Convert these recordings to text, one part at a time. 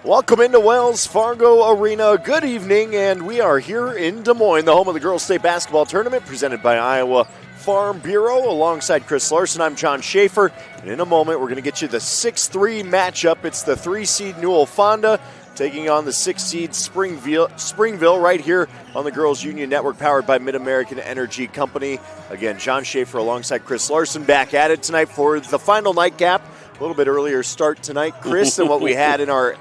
Welcome into Wells Fargo Arena. Good evening, and we are here in Des Moines, the home of the Girls State Basketball Tournament presented by Iowa Farm Bureau. Alongside Chris Larson, I'm John Schaefer, and in a moment we're going to get you the 6-3 matchup. It's the 3-seed Newell-Fonda taking on the 6-seed Springville right here on the Girls Union Network, powered by Mid-American Energy Company. Again, John Schaefer alongside Chris Larson back at it tonight for the final nightcap. A little bit earlier start tonight, Chris, than what we had in our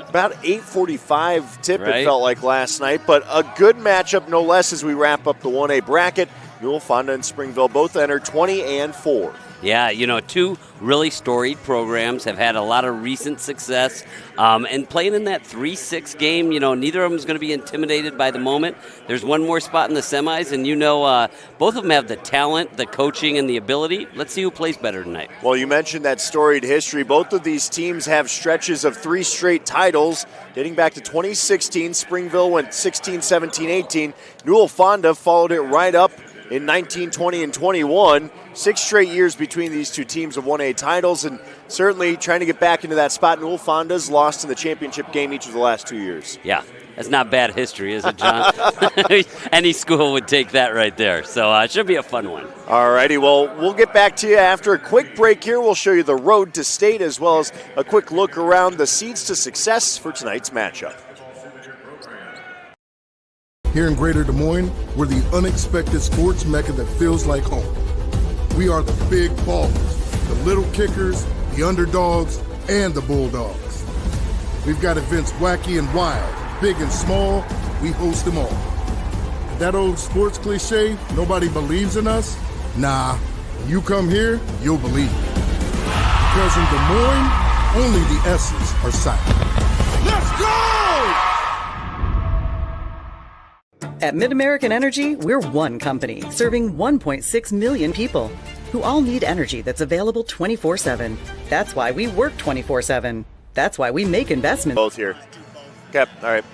about 8:45 tip, right? It felt like last night, but a good matchup no less as we wrap up the 1A bracket. Newell-Fonda and Springville both enter 20-4. Yeah, you know, two really storied programs have had a lot of recent success. And playing in that 3-6 game, you know, neither of them is going to be intimidated by the moment. There's one more spot in the semis, and you know, both of them have the talent, the coaching, and the ability. Let's see who plays better tonight. Well, you mentioned that storied history. Both of these teams have stretches of 3 straight titles dating back to 2016. Springville went 16, 17, 18. Newell-Fonda followed it right up in 19, 20, and 21. 6 straight years between these two teams of 1A titles, and certainly trying to get back into that spot. Newell-Fonda's lost in the championship game each of the last 2 years. Yeah, that's not bad history, is it, John? Any school would take that right there. So it should be a fun one. All righty, well, we'll get back to you after a quick break here. We'll show you the road to state as well as a quick look around the seeds to success for tonight's matchup. Here in Greater Des Moines, we're the unexpected sports mecca that feels like home. We are the big ballers, the little kickers, the underdogs, and the bulldogs. We've got events wacky and wild, big and small, we host them all. That old sports cliche, nobody believes in us? Nah, when you come here, you'll believe. Because in Des Moines, only the S's are silent. Let's go! At Mid-American Energy, we're one company serving 1.6 million people who all need energy that's available 24/7. That's why we work 24/7. That's why we make investments. Both here. Cap, all right.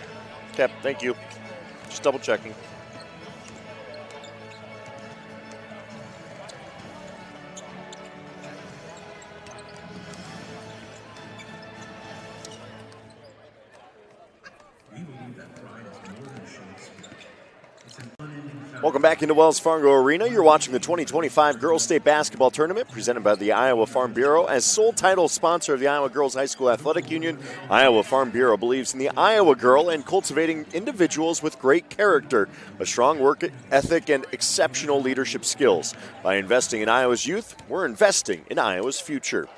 Cap, thank you. Just double checking. Welcome back into Wells Fargo Arena. You're watching the 2025 Girls State Basketball Tournament presented by the Iowa Farm Bureau. As sole title sponsor of the Iowa Girls High School Athletic Union, Iowa Farm Bureau believes in the Iowa girl and cultivating individuals with great character, a strong work ethic, and exceptional leadership skills. By investing in Iowa's youth, we're investing in Iowa's future.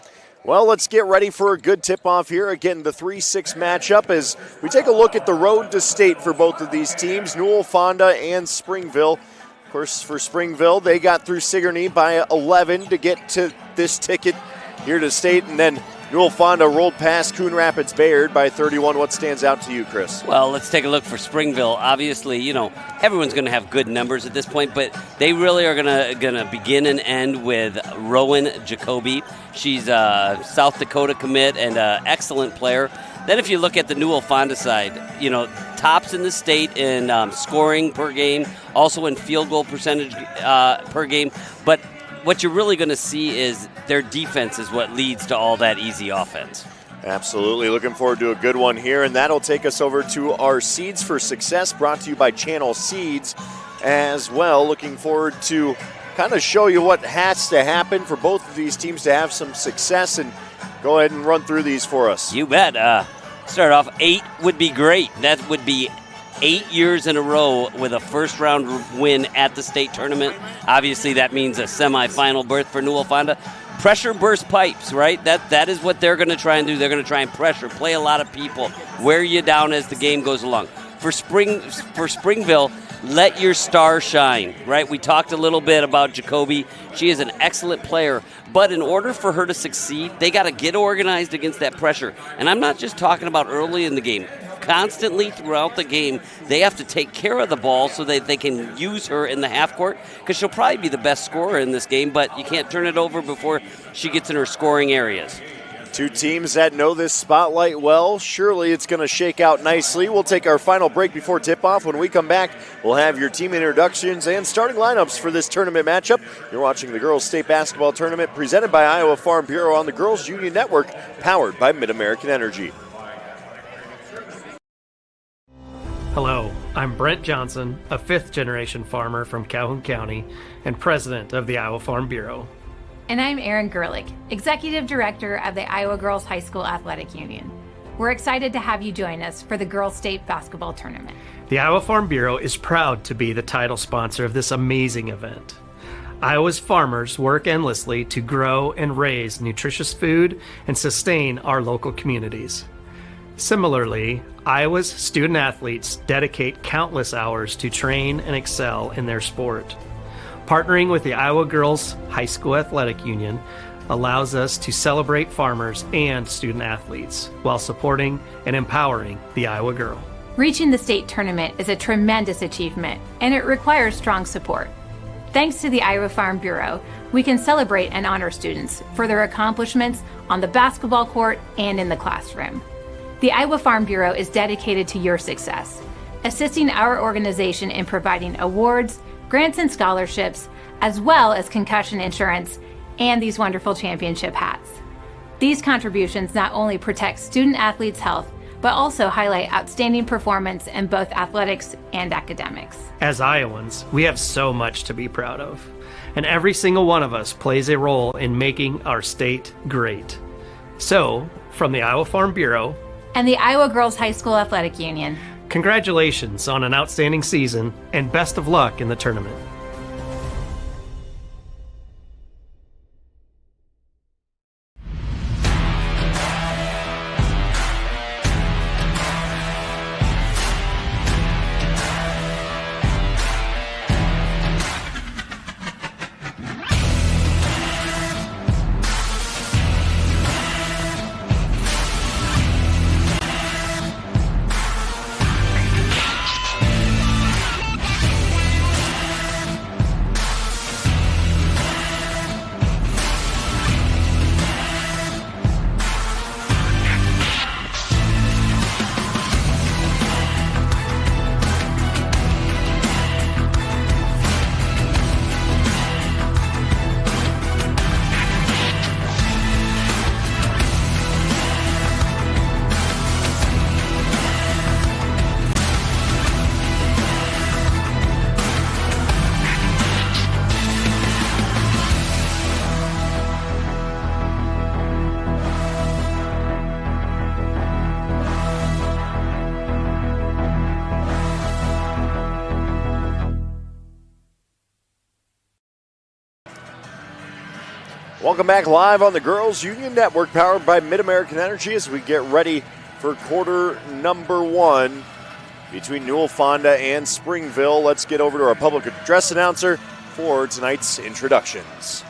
Well, let's get ready for a good tip-off here. Again, the 3-6 matchup as we take a look at the road to state for both of these teams, Newell-Fonda and Springville. Of course, for Springville, they got through Sigourney by 11 to get to this ticket here to state, and then Newell-Fonda rolled past Coon Rapids Bayard by 31. What stands out to you, Chris? Well, let's take a look for Springville. Obviously, you know, everyone's going to have good numbers at this point, but they really are going to begin and end with Rowan Jacoby. She's a South Dakota commit and an excellent player. Then if you look at the Newell-Fonda side, you know, tops in the state in scoring per game, also in field goal percentage per game, but what you're really going to see is their defense is what leads to all that easy offense. Absolutely. Looking forward to a good one here, and that'll take us over to our Seeds for Success, brought to you by Channel Seeds as well. Looking forward to kind of show you what has to happen for both of these teams to have some success, and go ahead and run through these for us. You bet. Start off 8 would be great. That would be 8 years in a row with a first-round win at the state tournament. Obviously, that means a semifinal berth for Newell-Fonda. Pressure burst pipes, right? That is what they're going to try and do. They're going to try and pressure, play a lot of people, wear you down as the game goes along. For Springville, let your star shine, right? We talked a little bit about Jacoby. She is an excellent player, but in order for her to succeed, they got to get organized against that pressure. And I'm not just talking about early in the game. Constantly throughout the game, they have to take care of the ball so that they can use her in the half court, because she'll probably be the best scorer in this game, but you can't turn it over before she gets in her scoring areas. Two teams that know this spotlight well. Surely it's going to shake out nicely. We'll take our final break before tip-off. When we come back, we'll have your team introductions and starting lineups for this tournament matchup. You're watching the Girls State Basketball Tournament presented by Iowa Farm Bureau on the Girls Union Network, powered by Mid-American Energy. Hello, I'm Brent Johnson, a fifth-generation farmer from Calhoun County and president of the Iowa Farm Bureau. And I'm Erin Gerlich, executive director of the Iowa Girls High School Athletic Union. We're excited to have you join us for the Girls State Basketball Tournament. The Iowa Farm Bureau is proud to be the title sponsor of this amazing event. Iowa's farmers work endlessly to grow and raise nutritious food and sustain our local communities. Similarly, Iowa's student athletes dedicate countless hours to train and excel in their sport. Partnering with the Iowa Girls High School Athletic Union allows us to celebrate farmers and student athletes while supporting and empowering the Iowa girl. Reaching the state tournament is a tremendous achievement, and it requires strong support. Thanks to the Iowa Farm Bureau, we can celebrate and honor students for their accomplishments on the basketball court and in the classroom. The Iowa Farm Bureau is dedicated to your success, assisting our organization in providing awards, grants and scholarships, as well as concussion insurance and these wonderful championship hats. These contributions not only protect student athletes' health, but also highlight outstanding performance in both athletics and academics. As Iowans, we have so much to be proud of, and every single one of us plays a role in making our state great. So, from the Iowa Farm Bureau and the Iowa Girls High School Athletic Union, congratulations on an outstanding season and best of luck in the tournament. Welcome back live on the Girls Union Network, powered by Mid-American Energy, as we get ready for quarter number one between Newell-Fonda and Springville. Let's get over to our public address announcer for tonight's introductions.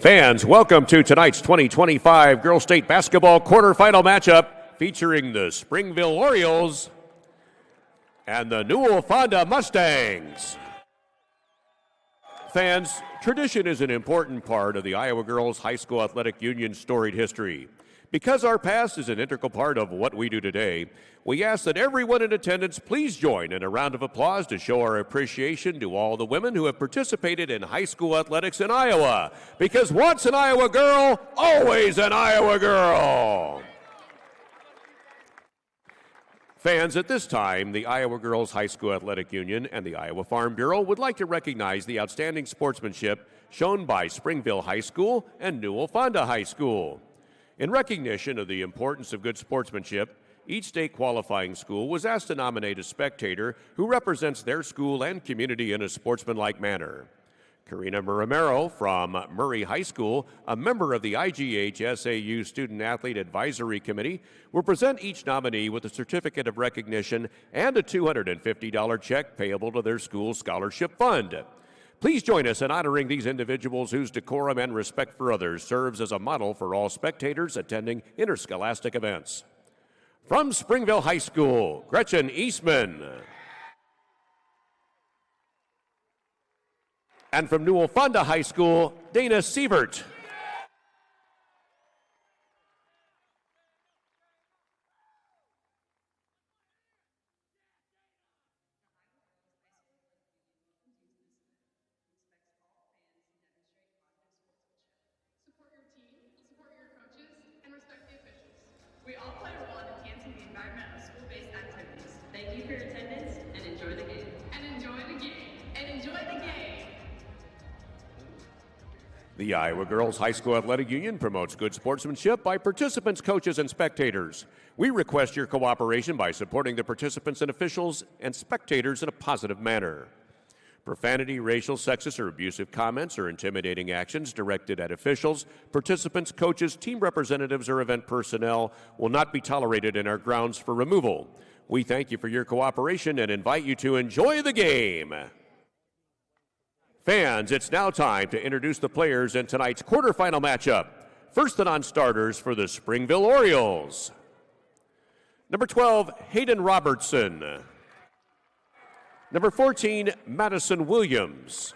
Fans, welcome to tonight's 2025 Girls State Basketball quarterfinal matchup featuring the Springville Orioles and the Newell-Fonda Mustangs. Fans, tradition is an important part of the Iowa Girls High School Athletic Union's storied history. Because our past is an integral part of what we do today, we ask that everyone in attendance please join in a round of applause to show our appreciation to all the women who have participated in high school athletics in Iowa. Because once an Iowa girl, always an Iowa girl. Fans, at this time, the Iowa Girls High School Athletic Union and the Iowa Farm Bureau would like to recognize the outstanding sportsmanship shown by Springville High School and Newell-Fonda High School. In recognition of the importance of good sportsmanship, each state qualifying school was asked to nominate a spectator who represents their school and community in a sportsmanlike manner. Karina Romero from Murray High School, a member of the IGHSAU Student Athlete Advisory Committee, will present each nominee with a certificate of recognition and a $250 check payable to their school scholarship fund. Please join us in honoring these individuals whose decorum and respect for others serves as a model for all spectators attending interscholastic events. From Springville High School, Gretchen Eastman. And from Newell-Fonda High School, Dana Sievert. The Iowa Girls High School Athletic Union promotes good sportsmanship by participants, coaches, and spectators. We request your cooperation by supporting the participants and officials and spectators in a positive manner. Profanity, racial, sexist, or abusive comments or intimidating actions directed at officials, participants, coaches, team representatives, or event personnel will not be tolerated in our grounds for removal. We thank you for your cooperation and invite you to enjoy the game. Fans, it's now time to introduce the players in tonight's quarterfinal matchup. First, the non-starters for the Springville Orioles. Number 12, Hayden Robertson. Number 14, Madison Williams.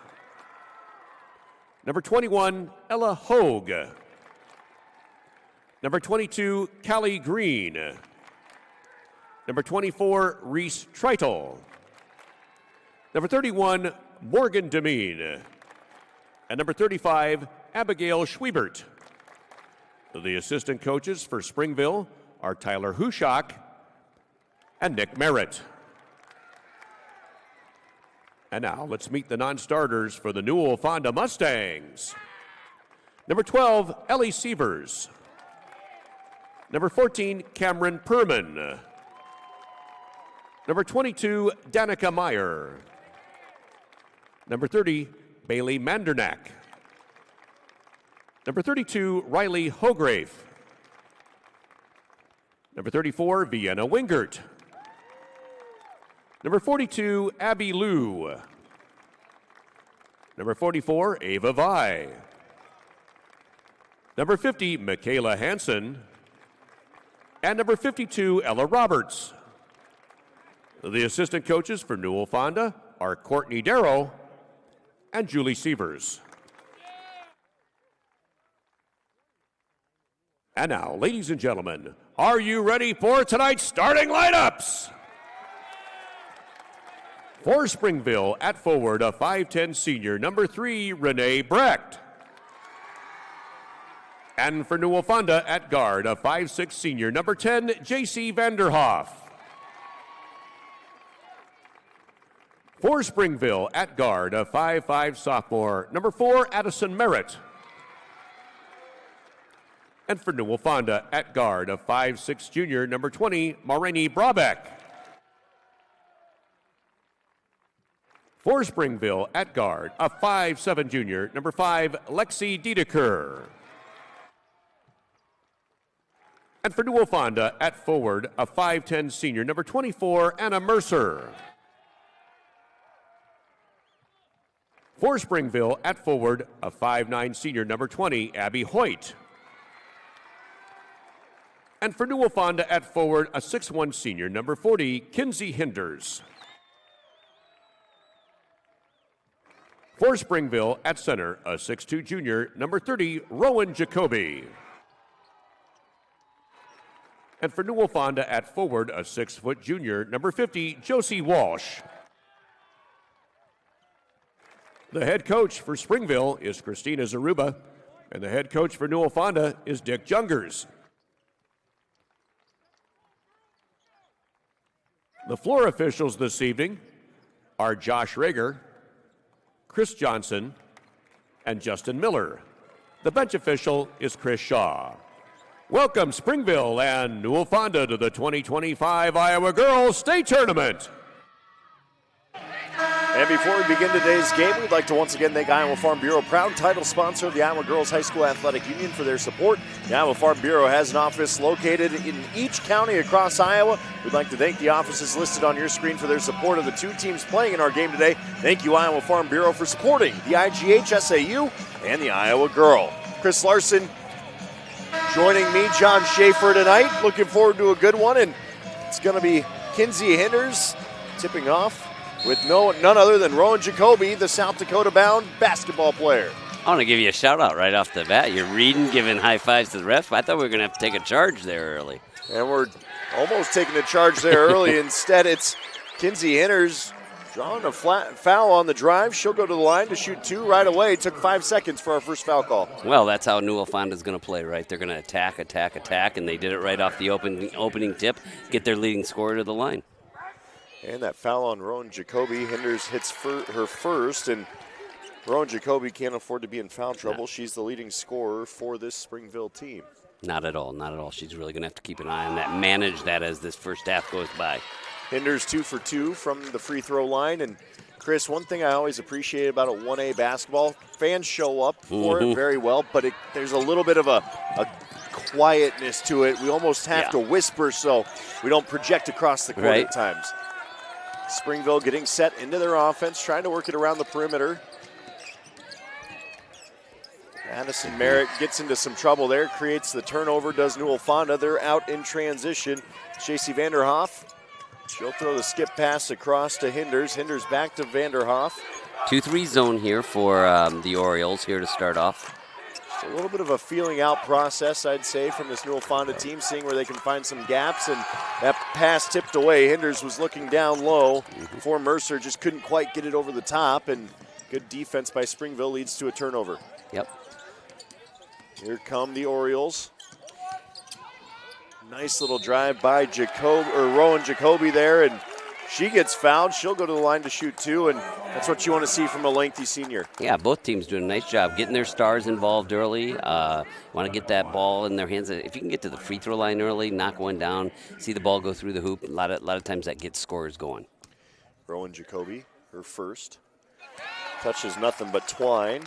Number 21, Ella Hogue. Number 22, Callie Green. Number 24, Reese Tritle. Number 31, Morgan Demeen. And number 35, Abigail Schwiebert. The assistant coaches for Springville are Tyler Hushak and Nick Merritt. And now let's meet the non-starters for the Newell-Fonda Mustangs. Number 12, Ellie Sievers. Number 14, Cameron Perman. Number 22, Danica Meyer. Number 30, Bailey Mandernack. Number 32, Riley Hografe. Number 34, Vienna Wingert. Number 42, Abby Liu. Number 44, Ava Vi. Number 50, Michaela Hansen. And number 52, Ella Roberts. The assistant coaches for Newell-Fonda are Courtney Darrow and Julie Sievers. And now, ladies and gentlemen, are you ready for tonight's starting lineups? For Springville, at forward, a 5'10 senior, number 3, Renee Brecht. And for Newell-Fonda, at guard, a 5'6 senior, number 10, J.C. Vanderhoff. For Springville, at guard, a 5'5 sophomore, number 4, Addison Merritt. And for Newell-Fonda, at guard, a 5'6 junior, number 20, Maureen Brabeck. For Springville, at guard, a 5'7 junior, number 5, Lexi Diedeker. And for Newell-Fonda, at forward, a 5'10 senior, number 24, Anna Mercer. For Springville, at forward, a 5'9 senior, number 20, Abby Hoyt. And for Newell-Fonda, at forward, a 6'1 senior, number 40, Kinsey Hinders. For Springville, at center, a 6'2 junior, number 30, Rowan Jacoby. And for Newell-Fonda, at forward, a 6' junior, number 50, Josie Walsh. The head coach for Springville is Christina Zaruba, and the head coach for Newell-Fonda is Dick Jungers. The floor officials this evening are Josh Rager, Chris Johnson, and Justin Miller. The bench official is Chris Shaw. Welcome Springville and Newell-Fonda to the 2025 Iowa Girls State Tournament. And before we begin today's game, we'd like to once again thank Iowa Farm Bureau, proud title sponsor of the Iowa Girls High School Athletic Union, for their support. The Iowa Farm Bureau has an office located in each county across Iowa. We'd like to thank the offices listed on your screen for their support of the two teams playing in our game today. Thank you, Iowa Farm Bureau, for supporting the IGHSAU and the Iowa Girl. Chris Larson joining me, John Schaefer, tonight. Looking forward to a good one, and it's going to be Kinsey Hinders tipping off with none other than Rowan Jacoby, the South Dakota-bound basketball player. I want to give you a shout-out right off the bat. You're reading, giving high fives to the refs. I thought we were going to have to take a charge there early. And we're almost taking a charge there early. Instead, it's Kinsey Hinders drawing a flat foul on the drive. She'll go to the line to shoot two right away. It took 5 seconds for our first foul call. Well, that's how Newell-Fonda is going to play, right? They're going to attack, and they did it right off the opening tip, get their leading scorer to the line. And that foul on Rowan Jacoby. Hinders hits her first, and Rowan Jacoby can't afford to be in foul trouble. She's the leading scorer for this Springville team. Not at all, not at all. She's really going to have to keep an eye on that, manage that as this first half goes by. Hinders 2 for 2 from the free throw line. And Chris, one thing I always appreciate about a 1A basketball, fans show up for it very well, but there's a little bit of a quietness to it. We almost have to whisper so we don't project across the court at times. Springville getting set into their offense, trying to work it around the perimeter. Addison Merritt gets into some trouble there, creates the turnover, does Newell-Fonda. They're out in transition. Shacey Vanderhoff, she'll throw the skip pass across to Hinders. Hinders back to Vanderhoff. 2-3 zone here for the Orioles here to start off. Just a little bit of a feeling out process, I'd say, from this Newell-Fonda team, seeing where they can find some gaps, and that pass tipped away. Hinders was looking down low before Mercer just couldn't quite get it over the top, and good defense by Springville leads to a turnover. Yep. Here come the Orioles. Nice little drive by Rowan Jacoby there, and she gets fouled. She'll go to the line to shoot 2, and that's what you want to see from a lengthy senior. Yeah, both teams doing a nice job getting their stars involved early. Want to get that ball in their hands. If you can get to the free throw line early, knock one down, see the ball go through the hoop, a lot of times that gets scores going. Rowan Jacoby, her first. Touches nothing but twine.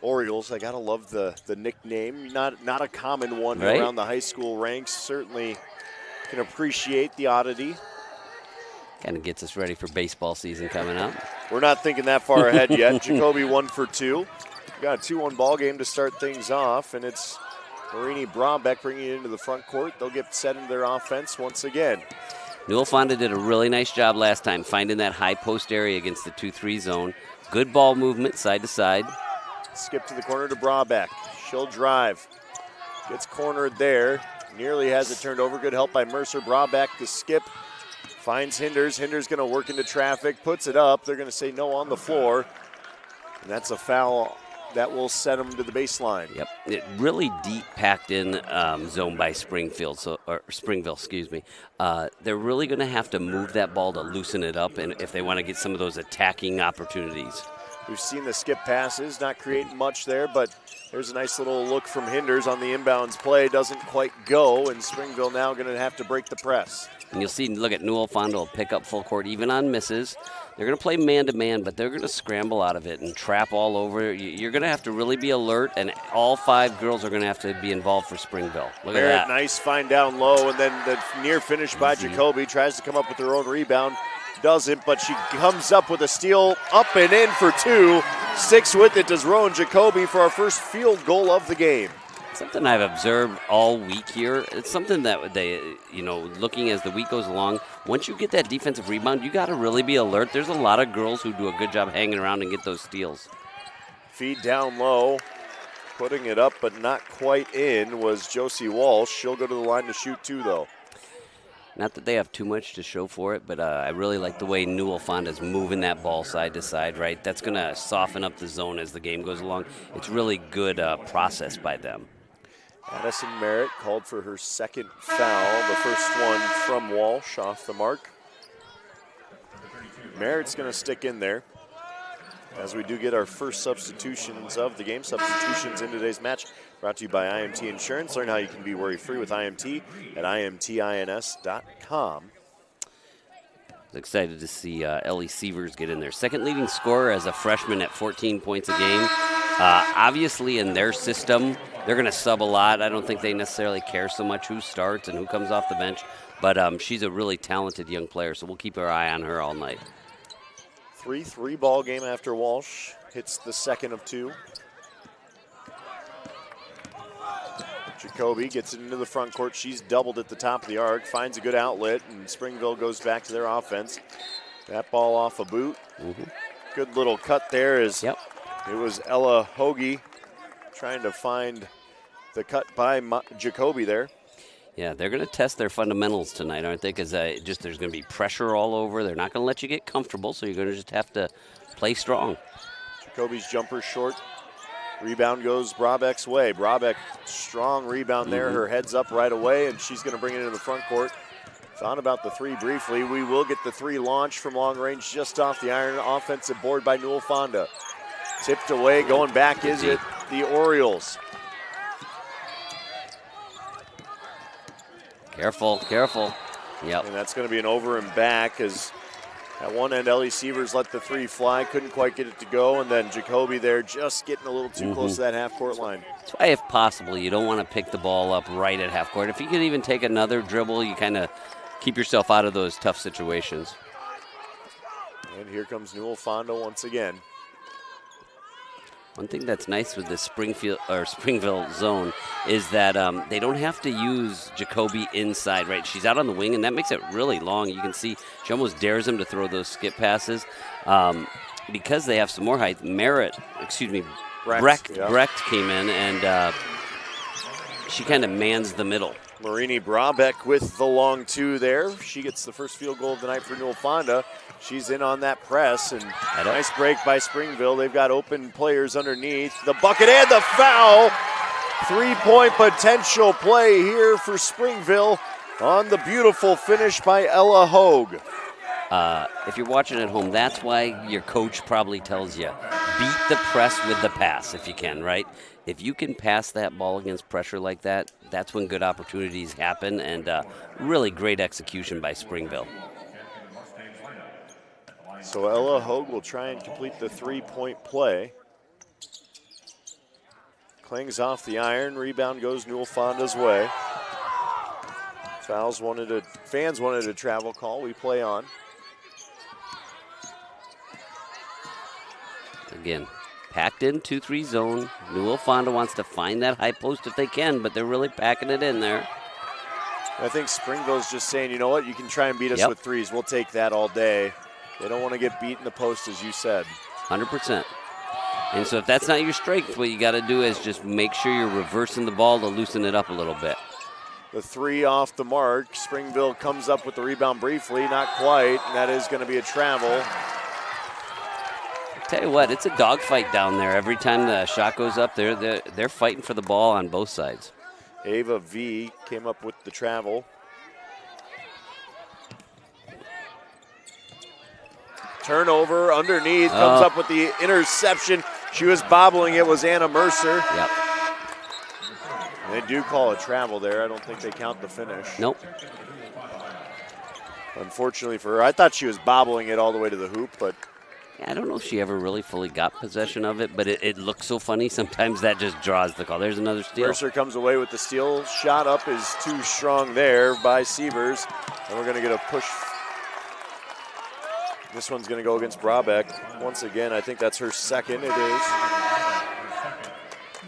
Orioles, I gotta love the nickname. Not a common one around the high school ranks. Certainly can appreciate the oddity. Kind of gets us ready for baseball season coming up. We're not thinking that far ahead yet. Jacoby 1 for 2. Got a 2-1 ball game to start things off, and it's Marini Brombeck bringing it into the front court. They'll get set into their offense once again. Newell-Fonda did a really nice job last time finding that high post area against the 2-3 zone. Good ball movement side to side. Skip to the corner to Brombeck. She'll drive. Gets cornered there. Nearly has it turned over. Good help by Mercer. Brombeck the skip. Finds Hinders. Hinders going to work into traffic. Puts it up. They're going to say no on the floor. And that's a foul that will set them to the baseline. Yep. It really deep packed in zone by Springville, excuse me. They're really going to have to move that ball to loosen it up, and if they want to get some of those attacking opportunities. We've seen the skip passes, not creating much there, but there's a nice little look from Hinders on the inbounds play. Doesn't quite go, and Springville now going to have to break the press. And you'll see, look at Newell-Fonda will pick up full court even on misses. They're going to play man-to-man, but they're going to scramble out of it and trap all over. You're going to have to really be alert, and all 5 girls are going to have to be involved for Springville. Look at that. Nice find down low, and then the near finish by Jacoby. Tries to come up with her own rebound. Doesn't, but she comes up with a steal, up and in for 2. Sticks with it, does Rowan Jacoby for our first field goal of the game. Something I've observed all week here, it's something that they, looking as the week goes along, once you get that defensive rebound, you got to really be alert. There's a lot of girls who do a good job hanging around and get those steals. Feed down low, putting it up but not quite in was Josie Walsh. She'll go to the line to shoot 2, though. Not that they have too much to show for it, but I really like the way Newell-Fonda is moving that ball side to side, right? That's going to soften up the zone as the game goes along. It's really good process by them. Addison Merritt called for her second foul, the first one from Walsh off the mark. Merritt's going to stick in there as we do get our first substitutions of the game. Substitutions in today's match brought to you by IMT Insurance. Learn how you can be worry-free with IMT at imtins.com. I was excited to see Ellie Sievers get in there. Second leading scorer as a freshman at 14 points a game. Obviously, in their system, they're going to sub a lot. I don't think they necessarily care so much who starts and who comes off the bench. But she's a really talented young player, so we'll keep our eye on her all night. 3-3 ball game after Walsh hits the second of 2. Jacoby gets it into the front court. She's doubled at the top of the arc, finds a good outlet, and Springville goes back to their offense. That ball off a boot. Good little cut there as it was Ella Hoagie trying to find the cut by Jacoby there. Yeah, they're going to test their fundamentals tonight, aren't they? Because there's going to be pressure all over. They're not going to let you get comfortable, so you're going to just have to play strong. Jacoby's jumper short. Rebound goes Brombeck's way. Brombeck, strong rebound there. Her head's up right away, and she's going to bring it into the front court. Thought about the three briefly. We will get the three launched from long range just off the iron. Offensive board by Newell-Fonda. Tipped away, going back is it the Orioles. Careful, careful. Yep. And that's going to be an over and back as at one end, Ellie Sievers let the three fly, couldn't quite get it to go, and then Jacoby there just getting a little too close to that half-court line. That's why, if possible, you don't want to pick the ball up right at half court. If you could even take another dribble, you kind of keep yourself out of those tough situations. And here comes Newell-Fonda once again. One thing that's nice with this Springville zone is that they don't have to use Jacoby inside, right? She's out on the wing, and that makes it really long. You can see she almost dares him to throw those skip passes. Because they have some more height, Brecht came in, and she kind of mans the middle. Marini Brabeck with the long two there. She gets the first field goal of the night for Newell-Fonda. She's in on that press, and nice break by Springville. They've got open players underneath. The bucket and the foul. 3-point potential play here for Springville on the beautiful finish by Ella Hogue. If you're watching at home, that's why your coach probably tells you, beat the press with the pass if you can, right? If you can pass that ball against pressure like that, that's when good opportunities happen, and really great execution by Springville. So Ella Hogue will try and complete the 3-point play. Clings off the iron. Rebound goes Newell-Fonda's way. Fans wanted a travel call. We play on. Again, packed in 2-3 zone. Newell-Fonda wants to find that high post if they can, but they're really packing it in there. I think Springville's just saying, you know what, you can try and beat us with threes. We'll take that all day. They don't want to get beat in the post, as you said. 100%. And so if that's not your strength, what you got to do is just make sure you're reversing the ball to loosen it up a little bit. The three off the mark. Springville comes up with the rebound briefly, not quite, and that is going to be a travel. Tell you what, it's a dogfight down there. Every time the shot goes up, they're fighting for the ball on both sides. Ava V came up with the travel. Turnover underneath, comes up with the interception. She was bobbling, it was Anna Mercer. Yep. They do call a travel there. I don't think they count the finish. Nope. Unfortunately for her, I thought she was bobbling it all the way to the hoop, but I don't know if she ever really fully got possession of it, but it looks so funny. Sometimes that just draws the call. There's another steal. Mercer comes away with the steal. Shot up is too strong there by Sievers. And we're going to get a push. This one's going to go against Brabeck. Once again, I think that's her second. It is.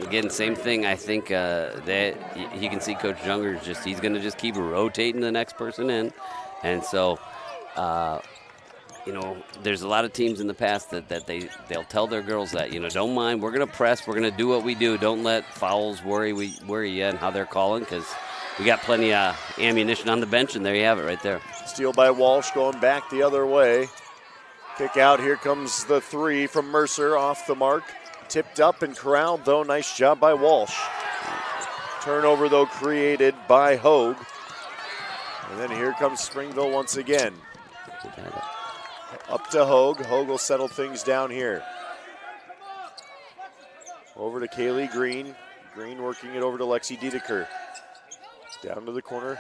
Again, same thing. I think that you can see Coach Junger's he's going to just keep rotating the next person in. And so, there's a lot of teams in the past that they'll tell their girls that, don't mind, we're going to press, we're going to do what we do. Don't let fouls worry you and how they're calling, because we got plenty of ammunition on the bench, and there you have it right there. Steal by Walsh going back the other way. Kick out, here comes the three from Mercer off the mark. Tipped up and corralled, though. Nice job by Walsh. Turnover, though, created by Hogue. And then here comes Springville once again. Up to Hogue. Hogue will settle things down here. Over to Kaylee Green. Green working it over to Lexi Diedeker. Down to the corner.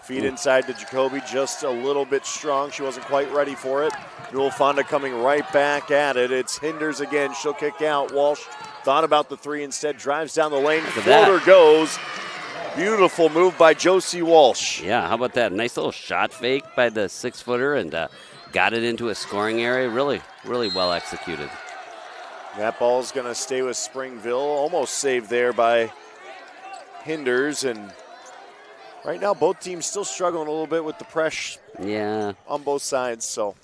Feed inside to Jacoby, just a little bit strong. She wasn't quite ready for it. Newell-Fonda coming right back at it. It's Hinders again. She'll kick out. Walsh thought about the three instead. Drives down the lane. Floater goes. Beautiful move by Josie Walsh. Yeah, how about that? Nice little shot fake by the 6-footer and got it into a scoring area. Really, really well executed. That ball's going to stay with Springville. Almost saved there by Hinders. And right now, both teams still struggling a little bit with the press on both sides. So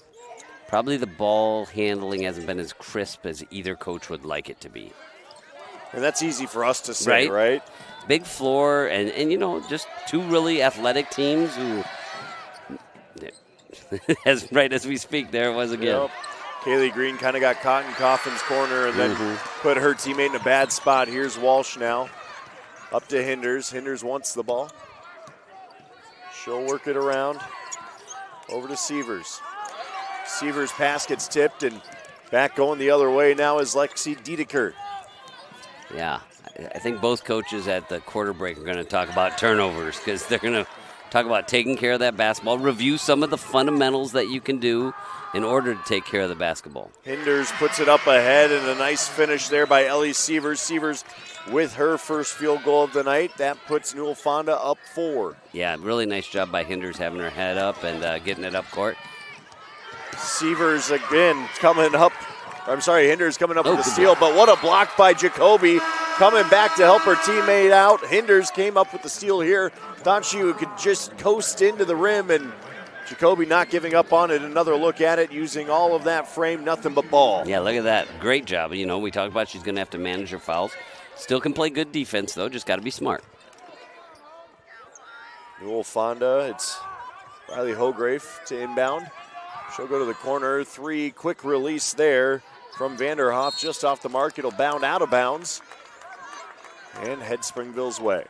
probably the ball handling hasn't been as crisp as either coach would like it to be. And that's easy for us to say, right? Big floor and just two really athletic teams who, as we speak, there it was again. Yep. Kaylee Green kind of got caught in Coffin's corner and then put her teammate in a bad spot. Here's Walsh now. Up to Hinders. Hinders wants the ball. She'll work it around. Over to Sievers. Sievers' pass gets tipped, and back going the other way now is Lexi Diedeker. Yeah, I think both coaches at the quarter break are going to talk about turnovers because they're going to talk about taking care of that basketball, review some of the fundamentals that you can do in order to take care of the basketball. Hinders puts it up ahead, and a nice finish there by Ellie Sievers. Sievers with her first field goal of the night. That puts Newell-Fonda up 4. Yeah, really nice job by Hinders having her head up and getting it up court. Sievers again coming up. Hinders coming up with the steal, but what a block by Jacoby. Coming back to help her teammate out. Hinders came up with the steal here. Thought she could just coast into the rim, and Jacoby not giving up on it. Another look at it, using all of that frame, nothing but ball. Yeah, look at that. Great job. You know, we talked about she's going to have to manage her fouls. Still can play good defense, though. Just got to be smart. Newell-Fonda, it's Riley Hograve to inbound. She'll go to the corner. 3, quick release there from Vanderhoff, just off the mark. It'll bound out of bounds and head Springville's way.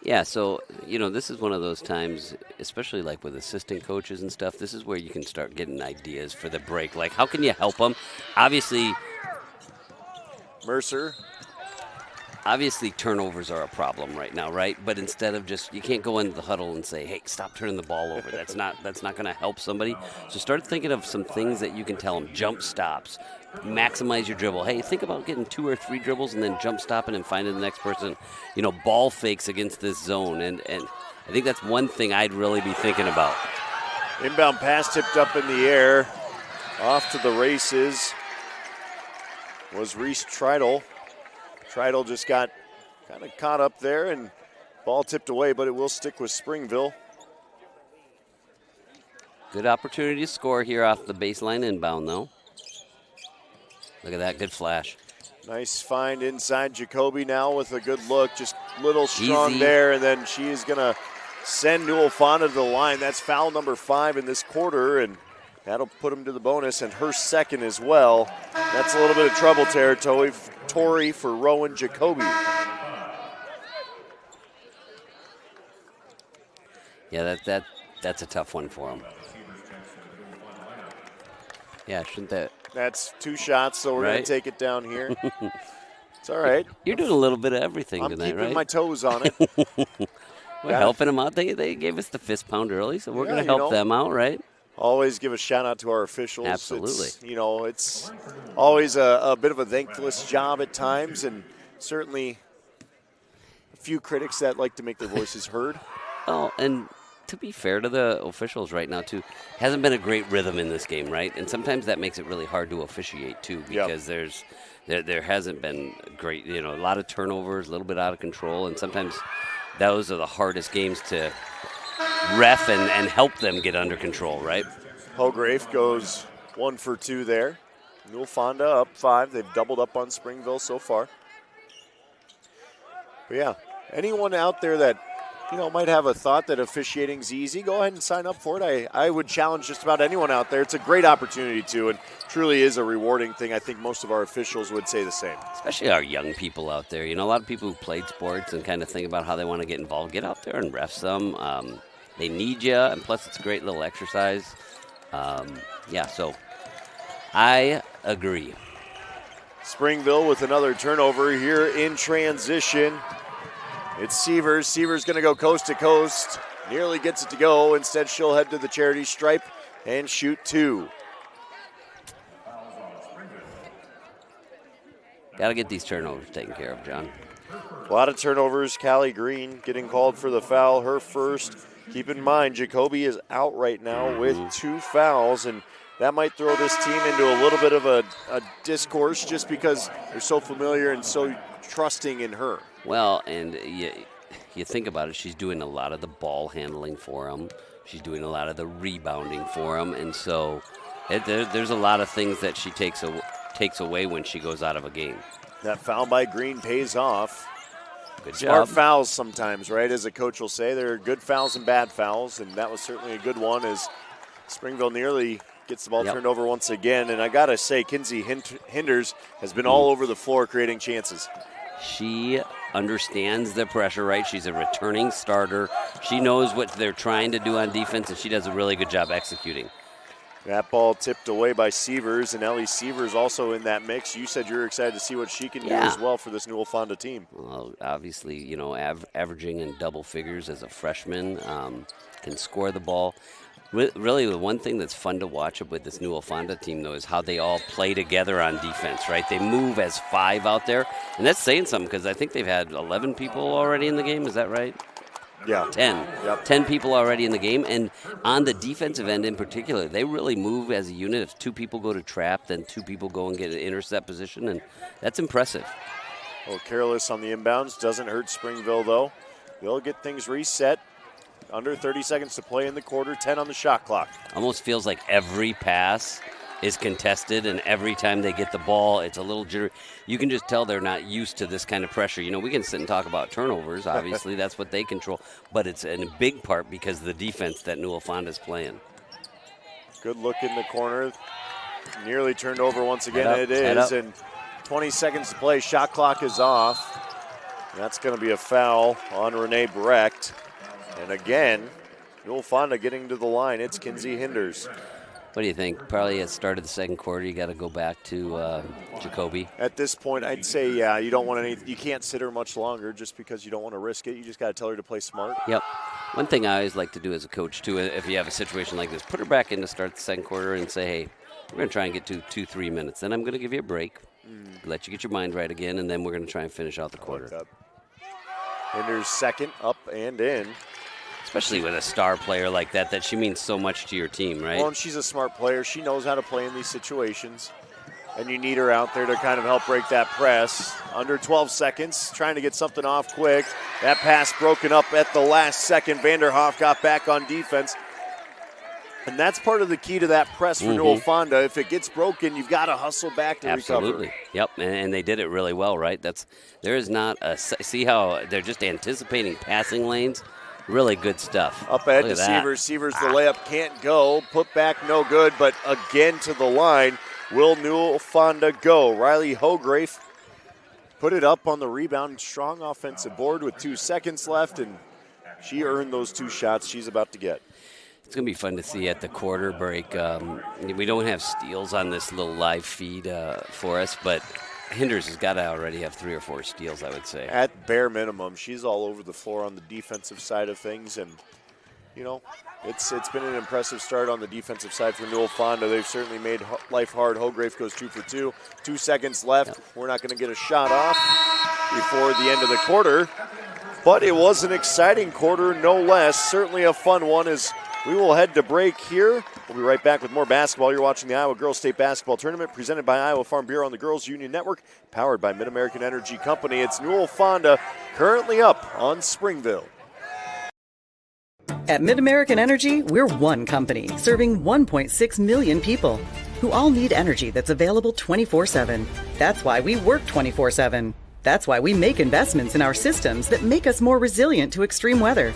Yeah, so, you know, this is one of those times, especially like with assistant coaches and stuff, this is where you can start getting ideas for the break. Like, how can you help them? Obviously, turnovers are a problem right now, right? But instead of just, you can't go into the huddle and say, hey, stop turning the ball over. That's not going to help somebody. So start thinking of some things that you can tell them. Jump stops. Maximize your dribble. Hey, think about getting 2 or 3 dribbles and then jump stopping and finding the next person. You know, ball fakes against this zone. And I think that's one thing I'd really be thinking about. Inbound pass tipped up in the air. Off to the races was Reese Treidel. Treidel just got kind of caught up there, and ball tipped away, but it will stick with Springville. Good opportunity to score here off the baseline inbound, though. Look at that, good flash. Nice find inside. Jacoby now with a good look, just little strong Easy. there, and then she is going to send Newell-Fonda to the line. That's foul number 5 in this quarter, and that'll put him to the bonus, and her second as well. That's a little bit of trouble territory for Rowan Jacoby. Yeah, that's a tough one for him. Yeah, shouldn't that? That's 2 shots, so we're going Right? to take it down here. It's all right. You're doing a little bit of everything I'm tonight, keeping right? my toes on it. We're helping them out. They gave us the fist pound early, so we're going to help them out, right? Always give a shout out to our officials. Absolutely. It's always a bit of a thankless job at times, and certainly a few critics that like to make their voices heard. Oh, and to be fair to the officials right now, too, hasn't been a great rhythm in this game, right? And sometimes that makes it really hard to officiate, too, because there hasn't been great, a lot of turnovers, a little bit out of control, and sometimes those are the hardest games to ref and help them get under control, right? Hograve goes 1 for 2 there. Newell-Fonda up 5. They've doubled up on Springville so far. But yeah, anyone out there that might have a thought that officiating's easy, go ahead and sign up for it. I would challenge just about anyone out there. It's a great opportunity to, and truly is a rewarding thing. I think most of our officials would say the same. Especially our young people out there. A lot of people who played sports and kind of think about how they want to get involved. Get out there and ref some. They need you, and plus it's a great little exercise. So I agree. Springville with another turnover here in transition. It's Sievers. Sievers going to go coast to coast. Nearly gets it to go. Instead, she'll head to the charity stripe and shoot 2. Got to get these turnovers taken care of, John. A lot of turnovers. Callie Green getting called for the foul, her first. Keep in mind, Jacoby is out right now with 2 fouls, and that might throw this team into a little bit of a discourse just because they're so familiar and so trusting in her. Well, and you think about it, she's doing a lot of the ball handling for them. She's doing a lot of the rebounding for them, and so there's a lot of things that she takes away when she goes out of a game. That foul by Green pays off. Good Smart job. fouls sometimes, right? As a coach will say, there are good fouls and bad fouls, and that was certainly a good one as Springville nearly gets the ball turned over once again. And I got to say, Kinsey Hinders has been all over the floor creating chances. She understands the pressure, right? She's a returning starter. She knows what they're trying to do on defense, and she does a really good job executing. That ball tipped away by Sievers, and Ellie Sievers also in that mix. You said you're excited to see what she can do as well for this Newell-Fonda team. Well, obviously, you know, averaging in double figures as a freshman, can score the ball. Really, the one thing that's fun to watch with this Newell-Fonda team, though, is how they all play together on defense, right? They move as 5 out there, and that's saying something because I think they've had 11 people already in the game. Is that right? Yeah. 10. Yep. 10 people already in the game. And on the defensive end in particular, they really move as a unit. If 2 people go to trap, then 2 people go and get an intercept position, and that's impressive. Well, careless on the inbounds. Doesn't hurt Springville, though. They'll get things reset. Under 30 seconds to play in the quarter, 10 on the shot clock. Almost feels like every pass is contested, and every time they get the ball, it's a little jittery. You can just tell they're not used to this kind of pressure. You know, we can sit and talk about turnovers. Obviously, that's what they control. But it's in a big part because of the defense that Newell-Fonda is playing. Good look in the corner. Nearly turned over once again. Head up, it is, and 20 seconds to play. Shot clock is off. That's going to be a foul on Renee Brecht. And again, Newell-Fonda getting to the line. It's Kinsey Hinders. What do you think? Probably at the start of the second quarter, you got to go back to Jacoby. At this point, I'd say, yeah, you don't want you can't sit her much longer just because you don't want to risk it. You just got to tell her to play smart. Yep. One thing I always like to do as a coach, too, if you have a situation like this, put her back in to start the second quarter and say, hey, we're going to try and get to 2-3 minutes. Then I'm going to give you a break, let you get your mind right again, and then we're going to try and finish out the quarter. Like Hinders second, up and in. Especially with a star player like that she means so much to your team, right? Well, and she's a smart player. She knows how to play in these situations. And you need her out there to kind of help break that press. Under 12 seconds, trying to get something off quick. That pass broken up at the last second. Vanderhoff got back on defense. And that's part of the key to that press for Newell-Fonda. If it gets broken, you've got to hustle back to recover. Absolutely. Yep, and they did it really well, right? There is not a – see how they're just anticipating passing lanes? Really good stuff. Up ahead to Sievers. Sievers, the layup can't go. Put back, no good, but again to the line. Will Newell-Fonda go? Riley Hografe put it up on the rebound. Strong offensive board with 2 seconds left, and she earned those 2 shots she's about to get. It's going to be fun to see at the quarter break. We don't have steals on this little live feed for us, but Hinders has got to already have 3 or 4 steals, I would say. At bare minimum, she's all over the floor on the defensive side of things, and you know, it's been an impressive start on the defensive side for Newell-Fonda. They've certainly made life hard. Hografe goes 2 for 2. 2 seconds left. Yep. We're not going to get a shot off before the end of the quarter, but it was an exciting quarter, no less. Certainly a fun one as we will head to break here. We'll be right back with more basketball. You're watching the Iowa Girls State Basketball Tournament presented by Iowa Farm Bureau and the Girls Union Network, powered by Mid-American Energy Company. It's Newell-Fonda currently up on Springville. At Mid-American Energy, we're one company serving 1.6 million people who all need energy that's available 24/7. That's why we work 24/7. That's why we make investments in our systems that make us more resilient to extreme weather.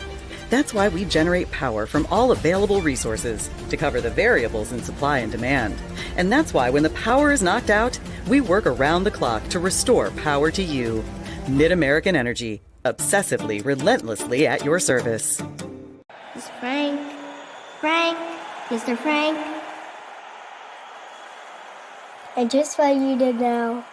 That's why we generate power from all available resources to cover the variables in supply and demand. And that's why when the power is knocked out, we work around the clock to restore power to you. Mid-American Energy, obsessively, relentlessly at your service. It's Frank. Frank. Mr. Frank. And just what you did now,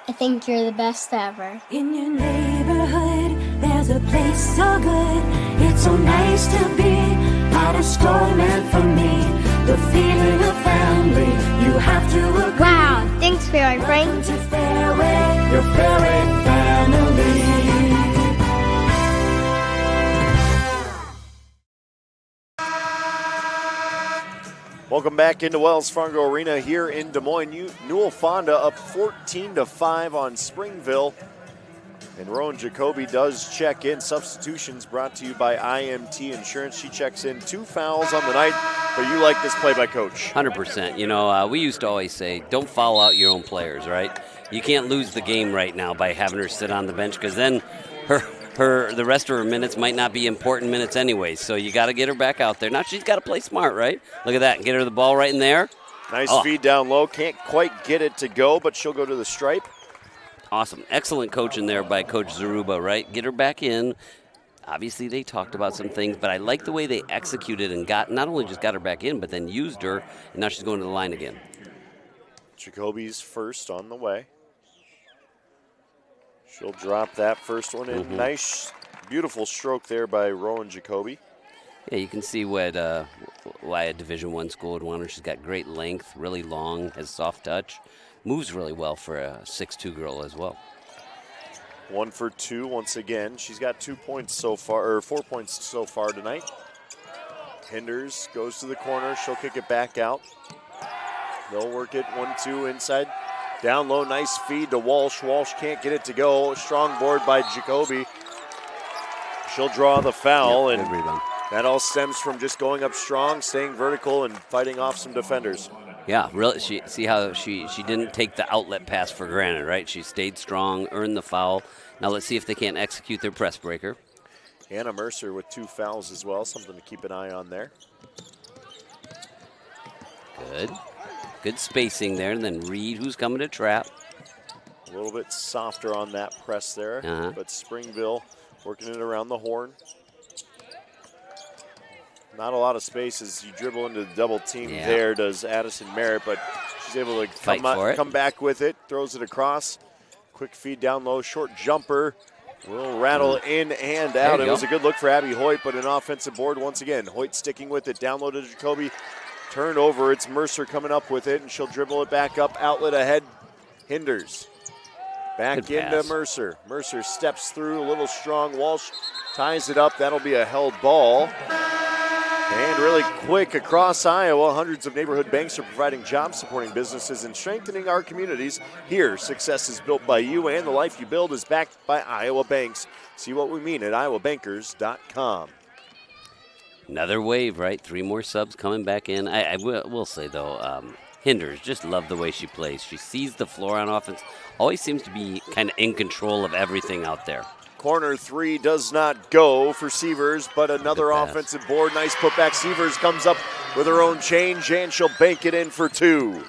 I think you're the best ever. In your neighborhood, there's a place so good. It's so nice to be part of store meant for me. The feeling of family, you have to agree. Wow, thanks, Fairway Frank. Welcome to Fairway, your Fairway family. Welcome back into Wells Fargo Arena here in Des Moines. Newell-Fonda up 14-5 on Springville. And Rowan Jacoby does check in. Substitutions brought to you by IMT Insurance. She checks in 2 fouls on the night, but you like this play by Coach. 100%. You know, we used to always say, don't foul out your own players, right? You can't lose the game right now by having her sit on the bench because then the rest of her minutes might not be important minutes anyway. So you got to get her back out there. Now she's got to play smart, right? Look at that. Get her the ball right in there. Nice feed down low. Can't quite get it to go, but she'll go to the stripe. Awesome. Excellent coaching there by Coach Zaruba, right? Get her back in. Obviously, they talked about some things, but I like the way they executed and not only just got her back in, but then used her, and now she's going to the line again. Jacoby's first on the way. She'll drop that first one in. Nice, beautiful stroke there by Rowan Jacoby. Yeah, you can see why a Division I school would want her. She's got great length, really long, has soft touch, moves really well for a 6'2" girl as well. 1 for 2 once again. She's got 2 points so far, or 4 points so far tonight. Hinders goes to the corner. She'll kick it back out. They'll work it 1-2 inside. Down low, nice feed to Walsh. Walsh can't get it to go. Strong board by Jacoby. She'll draw the foul, and that all stems from just going up strong, staying vertical, and fighting off some defenders. Yeah, really. See how she didn't take the outlet pass for granted, right? She stayed strong, earned the foul. Now let's see if they can't execute their press breaker. Anna Mercer with 2 fouls as well, something to keep an eye on there. Good spacing there, and then Reed, who's coming to trap. A little bit softer on that press there, but Springville working it around the horn. Not a lot of space as you dribble into the double team there, does Addison Merritt, but she's able to come back with it, throws it across. Quick feed down low, short jumper. Will rattle in and out. It was a good look for Abby Hoyt, but an offensive board once again. Hoyt sticking with it, down low to Jacoby. Turned over, it's Mercer coming up with it, and she'll dribble it back up, outlet ahead, Hinders. Back into Mercer. Mercer steps through, a little strong. Walsh ties it up, that'll be a held ball. And really quick across Iowa, hundreds of neighborhood banks are providing jobs, supporting businesses, and strengthening our communities. Here, success is built by you, and the life you build is backed by Iowa Banks. See what we mean at iowabankers.com. Another wave, right? 3 more subs coming back in. I will say, though, Hinders, just love the way she plays. She sees the floor on offense, always seems to be kind of in control of everything out there. Corner 3 does not go for Sievers, but another offensive board. Nice putback. Sievers comes up with her own change, and she'll bank it in for 2.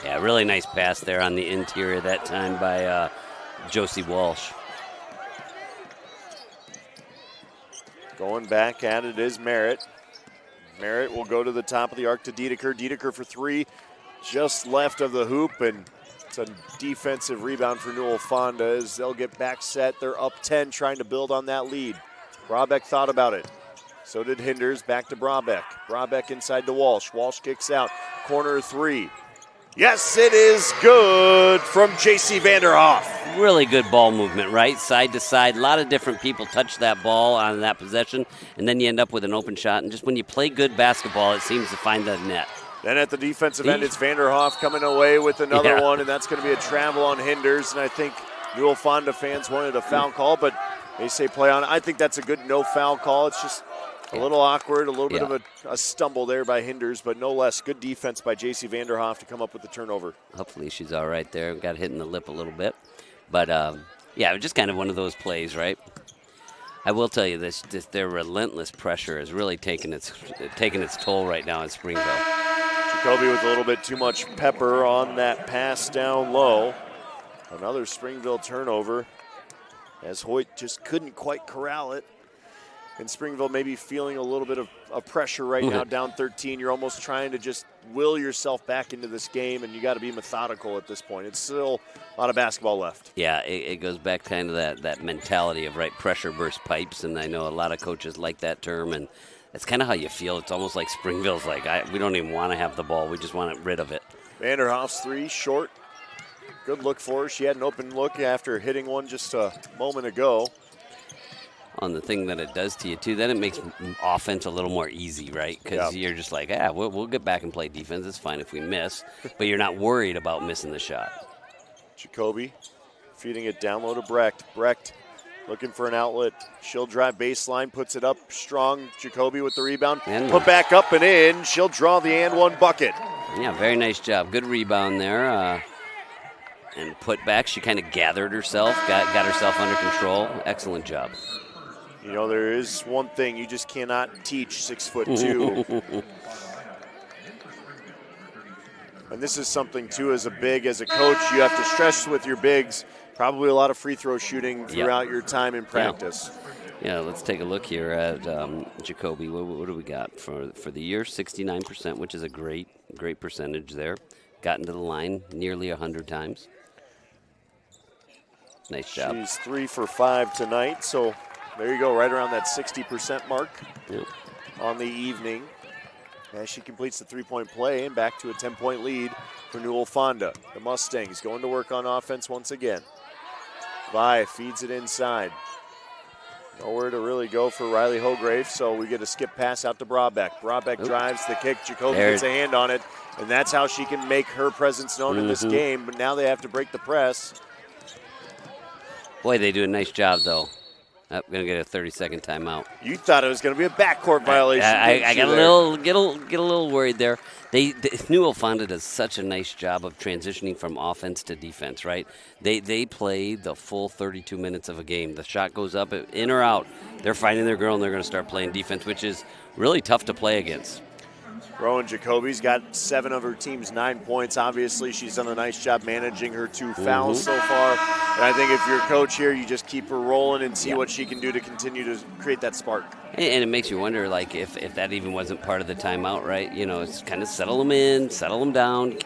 Yeah, really nice pass there on the interior that time by Josie Walsh. Going back at it is Merritt. Merritt will go to the top of the arc to Dedeker. Dedeker for 3, just left of the hoop, and it's a defensive rebound for Newell-Fonda as they'll get back set. They're up 10, trying to build on that lead. Brabeck thought about it. So did Hinders. Back to Brabeck. Brabeck inside to Walsh. Walsh kicks out. Corner 3. Yes, it is good from J.C. Vanderhoff. Really good ball movement, right? Side to side. A lot of different people touch that ball on that possession, and then you end up with an open shot. And just when you play good basketball, it seems to find the net. Then at the defensive end, it's Vanderhoff coming away with another one, and that's going to be a travel on Hinders. And I think Newell-Fonda fans wanted a foul call, but they say play on. I think that's a good no-foul call. It's just a little awkward, a little bit of a stumble there by Hinders, but no less. Good defense by J.C. Vanderhoff to come up with the turnover. Hopefully she's all right there. Got hit in the lip a little bit. But, yeah, just kind of one of those plays, right? I will tell you this their relentless pressure is really taking its toll right now in Springville. Jacoby with a little bit too much pepper on that pass down low. Another Springville turnover as Hoyt just couldn't quite corral it. And Springville maybe feeling a little bit of pressure right now, down 13. You're almost trying to just will yourself back into this game, and you got to be methodical at this point. It's still a lot of basketball left. Yeah, it goes back kind of that mentality of, right, pressure burst pipes, and I know a lot of coaches like that term, and that's kind of how you feel. It's almost like Springville's like, we don't even want to have the ball. We just want rid of it. Vanderhoff's 3, short. Good look for her. She had an open look after hitting one just a moment ago. On the thing that it does to you, too, then it makes offense a little more easy, right? Because you're just like, we'll get back and play defense. It's fine if we miss. But you're not worried about missing the shot. Jacoby feeding it down low to Brecht. Brecht looking for an outlet. She'll drive baseline, puts it up strong. Jacoby with the rebound. Put back up and in. She'll draw the and one bucket. Yeah, very nice job. Good rebound there. And put back. She kind of gathered herself, got herself under control. Excellent job. You know, there is one thing you just cannot teach 6'2". And this is something, too, as a big, as a coach, you have to stress with your bigs. Probably a lot of free throw shooting throughout your time in practice. Yeah, let's take a look here at Jacoby. What do we got for the year? 69%, which is a great percentage there. Gotten to the line nearly 100 times. Nice job. She's 3 for 5 tonight, so there you go, right around that 60% mark on the evening. As she completes the three-point play and back to a 10-point lead for Newell-Fonda. The Mustangs going to work on offense once again. Vi feeds it inside. Nowhere to really go for Riley Hograve, so we get a skip pass out to Brabeck. Brabeck drives the kick. Jacoby gets a hand on it, and that's how she can make her presence known in this game. But now they have to break the press. Boy, they do a nice job, though. I'm going to get a 30-second timeout. You thought it was going to be a backcourt violation. I got a little worried there. Newell-Fonda does such a nice job of transitioning from offense to defense, right? They play the full 32 minutes of a game. The shot goes up, in or out. They're finding their girl, and they're going to start playing defense, which is really tough to play against. Rowan Jacoby's got 7 of her team's 9 points. Obviously, she's done a nice job managing her 2 fouls so far. And I think if you're a coach here, you just keep her rolling and see what she can do to continue to create that spark. And it makes you wonder, like, if that even wasn't part of the timeout, right? You know, it's kind of settle them in, settle them down.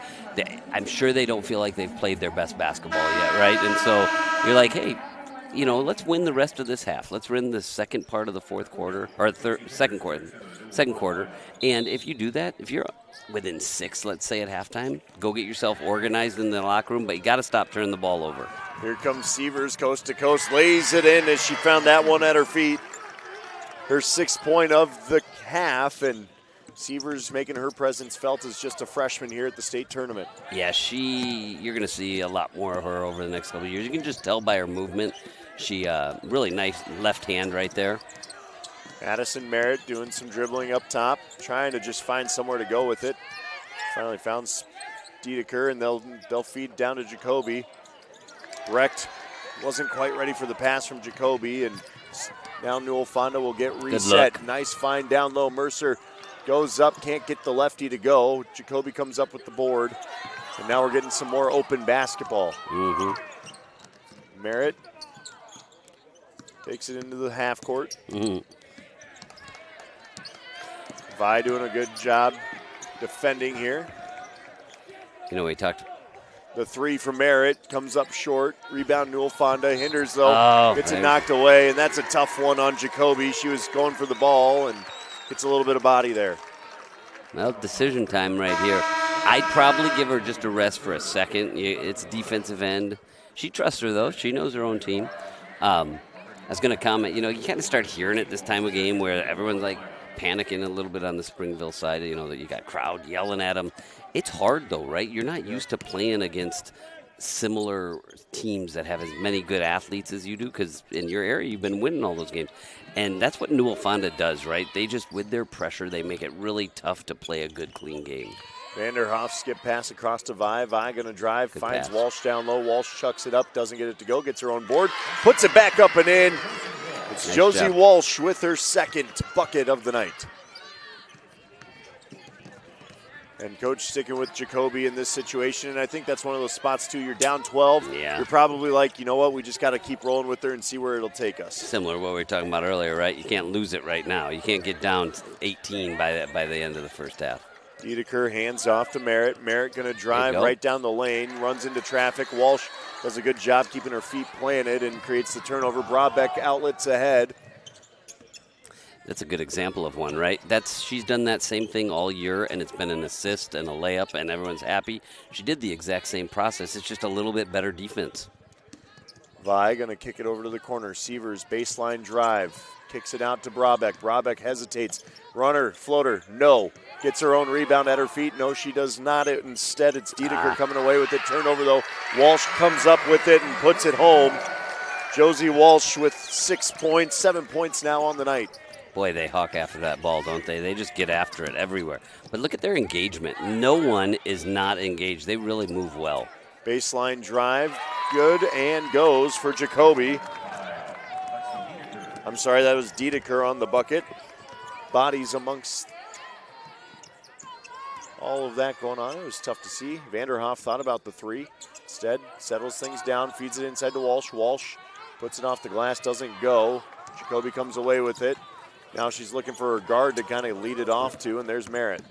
I'm sure they don't feel like they've played their best basketball yet, right? And so you're like, hey, you know, let's win the rest of this half. Let's win the second part of the fourth quarter, or second quarter. And if you do that, if you're within 6, let's say, at halftime, go get yourself organized in the locker room, but you got to stop turning the ball over. Here comes Sievers, coast to coast, lays it in as she found that one at her feet. Her 6th point of the half, and Sievers making her presence felt as just a freshman here at the state tournament. Yeah, you're going to see a lot more of her over the next couple of years. You can just tell by her movement. She really nice left hand right there. Addison Merritt doing some dribbling up top, trying to just find somewhere to go with it. Finally found Dedeker, and they'll feed down to Jacoby. Recht wasn't quite ready for the pass from Jacoby, and now Newell-Fonda will get reset. Nice find down low. Mercer goes up, can't get the lefty to go. Jacoby comes up with the board, and now we're getting some more open basketball. Merritt takes it into the half court. Vi doing a good job defending here. You know, we talked. The 3 from Merritt comes up short. Rebound Newell-Fonda. Hinders, though. Gets it knocked away, and that's a tough one on Jacoby. She was going for the ball and gets a little bit of body there. Well, decision time right here. I'd probably give her just a rest for a second. It's defensive end. She trusts her, though. She knows her own team. I was going to comment, you know, you kind of start hearing it this time of game where everyone's like panicking a little bit on the Springville side. You know, that you got crowd yelling at them. It's hard, though, right? You're not used to playing against similar teams that have as many good athletes as you do, because in your area you've been winning all those games. And that's what Newell-Fonda does, right? They just, with their pressure, they make it really tough to play a good, clean game. Vanderhoff skip pass across to Vi. Vi going to drive, finds Walsh down low. Walsh chucks it up, doesn't get it to go, gets her own board, puts it back up and in. It's nice Josie job. Walsh with her 2nd bucket of the night. And coach sticking with Jacoby in this situation, and I think that's one of those spots, too. You're down 12. Yeah. You're probably like, you know what, we just got to keep rolling with her and see where it'll take us. Similar to what we were talking about earlier, right? You can't lose it right now. You can't get down 18 by the end of the first half. Dedeker hands off to Merritt. Merritt going to drive right down the lane, runs into traffic. Walsh does a good job keeping her feet planted and creates the turnover. Brabeck outlets ahead. That's a good example of one, right? She's done that same thing all year, and it's been an assist and a layup, and everyone's happy. She did the exact same process. It's just a little bit better defense. Vi going to kick it over to the corner. Sievers baseline drive. Kicks it out to Brabeck. Brabeck hesitates. Runner, floater, no. Gets her own rebound at her feet. No, she does not. Instead, it's Dedeker coming away with it. Turnover, though. Walsh comes up with it and puts it home. Josie Walsh with 6 points, 7 points now on the night. Boy, they hawk after that ball, don't they? They just get after it everywhere. But look at their engagement. No one is not engaged. They really move well. Baseline drive, good, and goes for Jacoby. I'm sorry, that was Dedeker on the bucket. Bodies amongst all of that going on. It was tough to see. Vanderhoff thought about the three. Instead, settles things down, feeds it inside to Walsh. Walsh puts it off the glass, doesn't go. Jacoby comes away with it. Now she's looking for her guard to kind of lead it off to, and there's Merritt.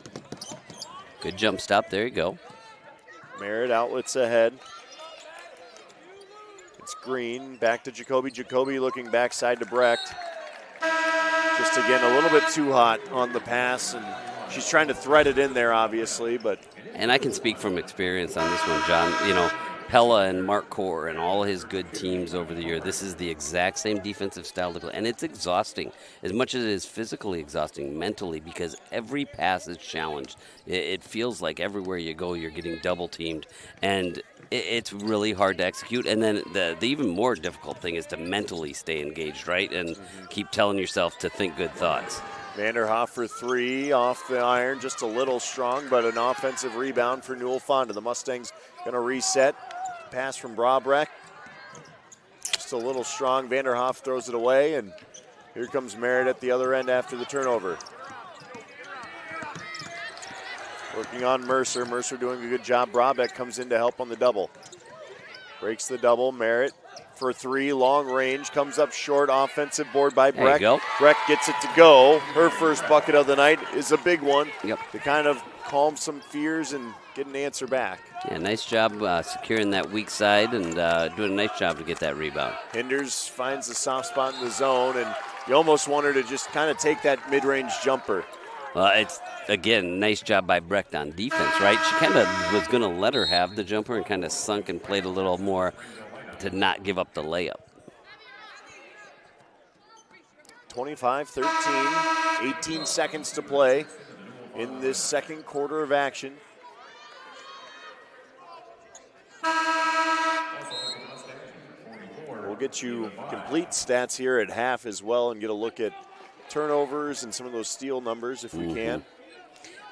Good jump stop. There you go. Merritt outlets ahead. It's Green, back to Jacoby. Jacoby looking backside to Brecht. Just again, a little bit too hot on the pass, and she's trying to thread it in there, obviously, but. And I can speak from experience on this one, John. You know, Pella and Mark Core and all his good teams over the year, this is the exact same defensive style to play. And it's exhausting, as much as it is physically exhausting, mentally, because every pass is challenged. It feels like everywhere you go, you're getting double teamed. And it's really hard to execute. And then the even more difficult thing is to mentally stay engaged, right? And keep telling yourself to think good thoughts. Vanderhoff for three off the iron, just a little strong, but an offensive rebound for Newell-Fonda. The Mustangs going to reset. Pass from Brabrecht. Just a little strong. Vanderhoff throws it away, and here comes Merritt at the other end after the turnover. Working on Mercer. Mercer doing a good job. Brabrecht comes in to help on the double. Breaks the double. Merritt for three, long range, comes up short, offensive board by Brecht. There you go. Brecht gets it to go. Her first bucket of the night is a big one. Yep. To kind of calm some fears and get an answer back. Yeah, nice job securing that weak side and doing a nice job to get that rebound. Hinders finds the soft spot in the zone, and you almost want her to just kind of take that mid-range jumper. It's, again, nice job by Brecht on defense, right? She kind of was going to let her have the jumper and kind of sunk and played a little more to not give up the layup. 25-13, 18 seconds to play in this second quarter of action. We'll get you complete stats here at half as well and get a look at turnovers and some of those steal numbers if we can.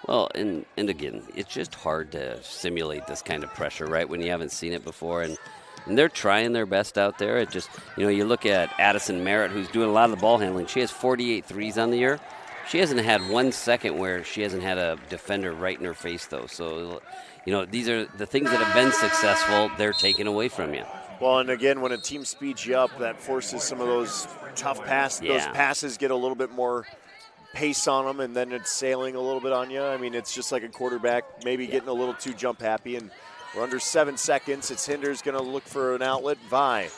Well, and again, it's just hard to simulate this kind of pressure, right, when you haven't seen it before. And they're trying their best out there. It just, you know, you look at Addison Merritt, who's doing a lot of the ball handling. She has 48 threes on the year. She hasn't had 1 second where she hasn't had a defender right in her face, though. So, you know, these are the things that have been successful, they're taken away from you. Well, and again, when a team speeds you up, that forces some of those tough passes. Yeah. Those passes get a little bit more pace on them, and then it's sailing a little bit on you. I mean, it's just like a quarterback maybe getting a little too jump happy, and we're under 7 seconds. It's Hinder's going to look for an outlet. Vi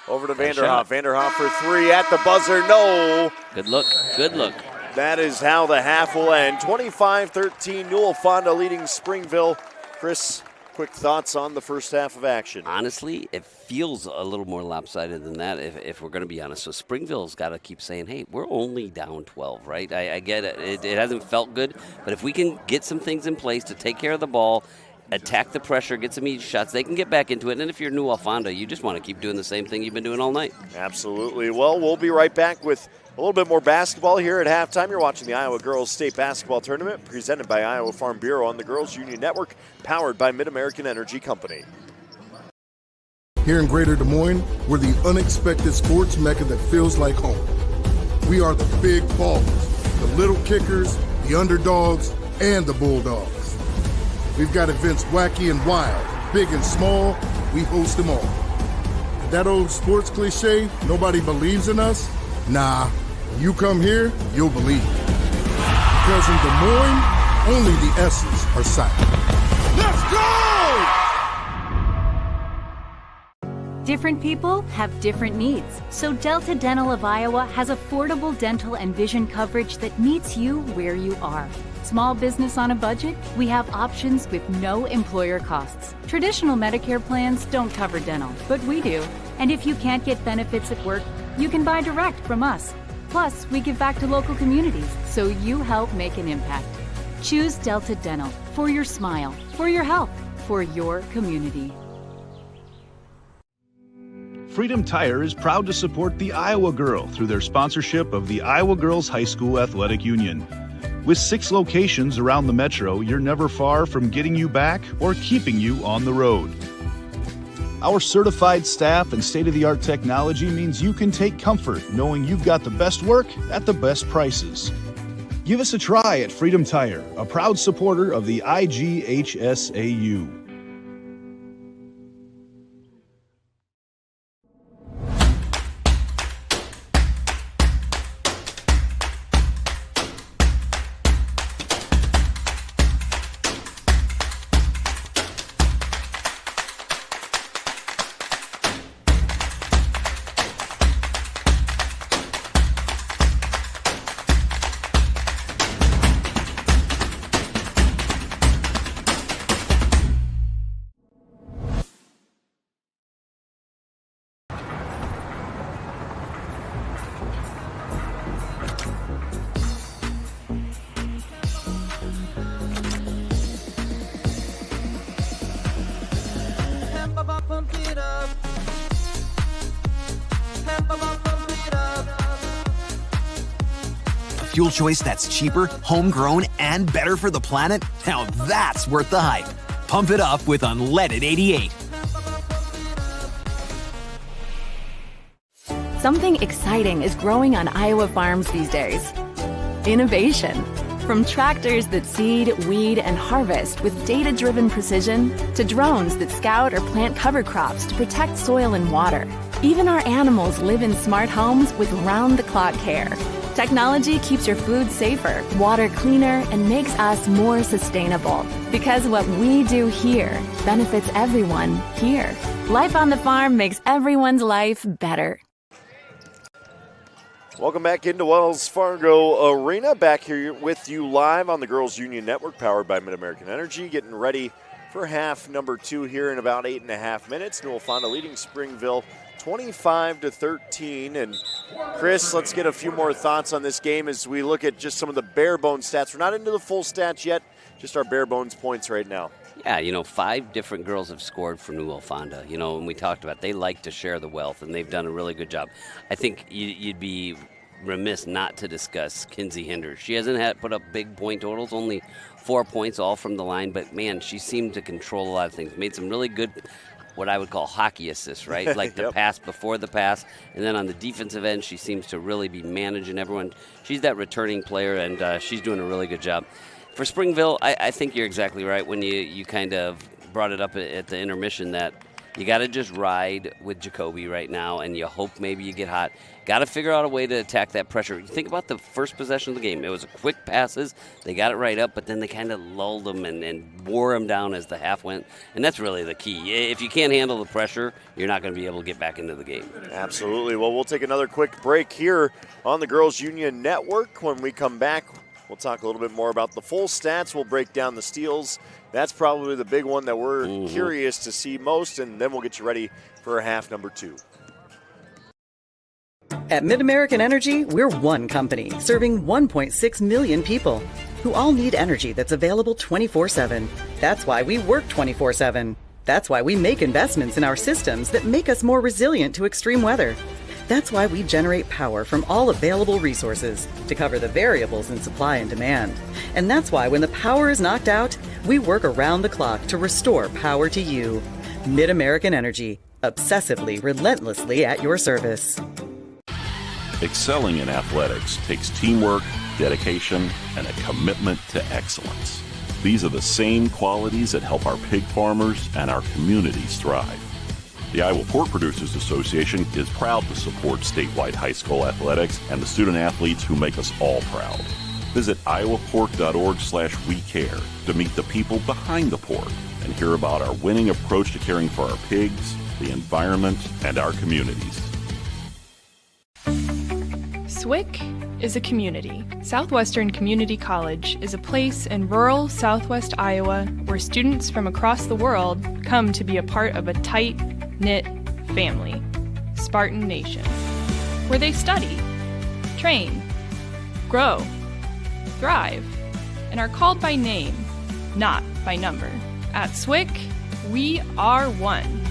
over to Vanderhoff. Vanderhoff for three at the buzzer. No. Good look. Good look. That is how the half will end. 25-13, Newell-Fonda leading Springville. Chris, quick thoughts on the first half of action. Honestly, it feels a little more lopsided than that, if we're going to be honest. So Springville's got to keep saying, hey, we're only down 12, right? I get it. It hasn't felt good. But if we can get some things in place to take care of the ball, attack the pressure, get some easy shots, they can get back into it. And if you're Newell-Fonda, you just want to keep doing the same thing you've been doing all night. Absolutely. Well, we'll be right back with a little bit more basketball here at halftime. You're watching the Iowa Girls State Basketball Tournament presented by Iowa Farm Bureau on the Girls Union Network, powered by Mid-American Energy Company. Here in Greater Des Moines, we're the unexpected sports mecca that feels like home. We are the big ballers, the little kickers, the underdogs, and the bulldogs. We've got events wacky and wild, big and small, we host them all. That old sports cliche, nobody believes in us? Nah, when you come here, you'll believe. Because in Des Moines, only the S's are silent. Let's go! Different people have different needs, so Delta Dental of Iowa has affordable dental and vision coverage that meets you where you are. Small business on a budget? We have options with no employer costs. Traditional Medicare plans don't cover dental, but we do. And if you can't get benefits at work, you can buy direct from us. Plus, we give back to local communities, so you help make an impact. Choose Delta Dental for your smile, for your health, for your community. Freedom Tire is proud to support the Iowa Girl through their sponsorship of the Iowa Girls High School Athletic Union. With 6 locations around the metro, you're never far from getting you back or keeping you on the road. Our certified staff and state-of-the-art technology means you can take comfort knowing you've got the best work at the best prices. Give us a try at Freedom Tire, a proud supporter of the IGHSAU. Fuel choice that's cheaper, homegrown, and better for the planet? Now that's worth the hype. Pump it up with unleaded 88. Something exciting is growing on Iowa farms these days. Innovation. From tractors that seed, weed, and harvest with data-driven precision to drones that scout or plant cover crops to protect soil and water. Even our animals live in smart homes with round-the-clock care. Technology keeps your food safer, water cleaner, and makes us more sustainable. Because what we do here benefits everyone here. Life on the farm makes everyone's life better. Welcome back into Wells Fargo Arena. Back here with you live on the Girls Union Network, powered by Mid-American Energy. Getting ready for half number 2 here in about 8.5 minutes. Newell-Fonda leading Springville 25-13. And Chris, let's get a few more thoughts on this game as we look at just some of the bare bones stats. We're not into the full stats yet, just our bare bones points right now. Yeah, 5 different girls have scored for Newell-Fonda. And we talked about they like to share the wealth, and they've done a really good job. I think you'd be remiss not to discuss Kinsey Hinders. She hasn't put up big point totals, only 4 points, all from the line, but man, she seemed to control a lot of things. Made some really good, what I would call hockey assists, right? Like the pass before the pass, and then on the defensive end, she seems to really be managing everyone. She's that returning player, and she's doing a really good job. For Springville, I think you're exactly right when you kind of brought it up at the intermission that you got to just ride with Jacoby right now, and you hope maybe you get hot. Got to figure out a way to attack that pressure. Think about the first possession of the game. It was quick passes. They got it right up, but then they kind of lulled them and wore them down as the half went. And that's really the key. If you can't handle the pressure, you're not going to be able to get back into the game. Absolutely. Well, we'll take another quick break here on the Girls Union Network. When we come back, we'll talk a little bit more about the full stats. We'll break down the steals. That's probably the big one that we're curious to see most, and then we'll get you ready for half number 2. At Mid-American Energy, we're one company serving 1.6 million people who all need energy that's available 24/7. That's why we work 24/7. That's why we make investments in our systems that make us more resilient to extreme weather. That's why we generate power from all available resources to cover the variables in supply and demand. And that's why when the power is knocked out, we work around the clock to restore power to you. Mid-American Energy, obsessively, relentlessly at your service. Excelling in athletics takes teamwork, dedication, and a commitment to excellence. These are the same qualities that help our pig farmers and our communities thrive. The Iowa Pork Producers Association is proud to support statewide high school athletics and the student athletes who make us all proud. Visit iowapork.org/WeCare to meet the people behind the pork and hear about our winning approach to caring for our pigs, the environment, and our communities. SWIC is a community. Southwestern Community College is a place in rural southwest Iowa where students from across the world come to be a part of a tight-knit family, Spartan Nation, where they study, train, grow, thrive, and are called by name, not by number. At SWIC, we are one.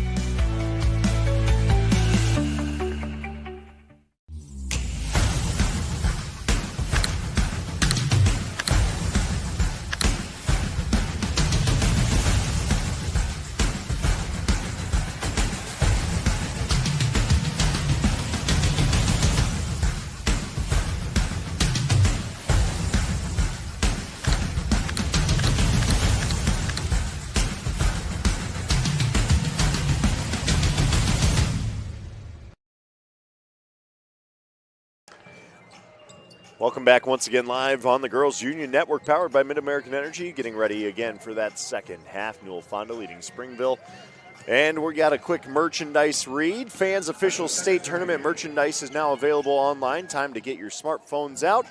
Welcome back once again live on the Girls Union Network, powered by Mid-American Energy. Getting ready again for that second half. Newell-Fonda leading Springville. And we got a quick merchandise read. Fans official state tournament merchandise is now available online. Time to get your smartphones out.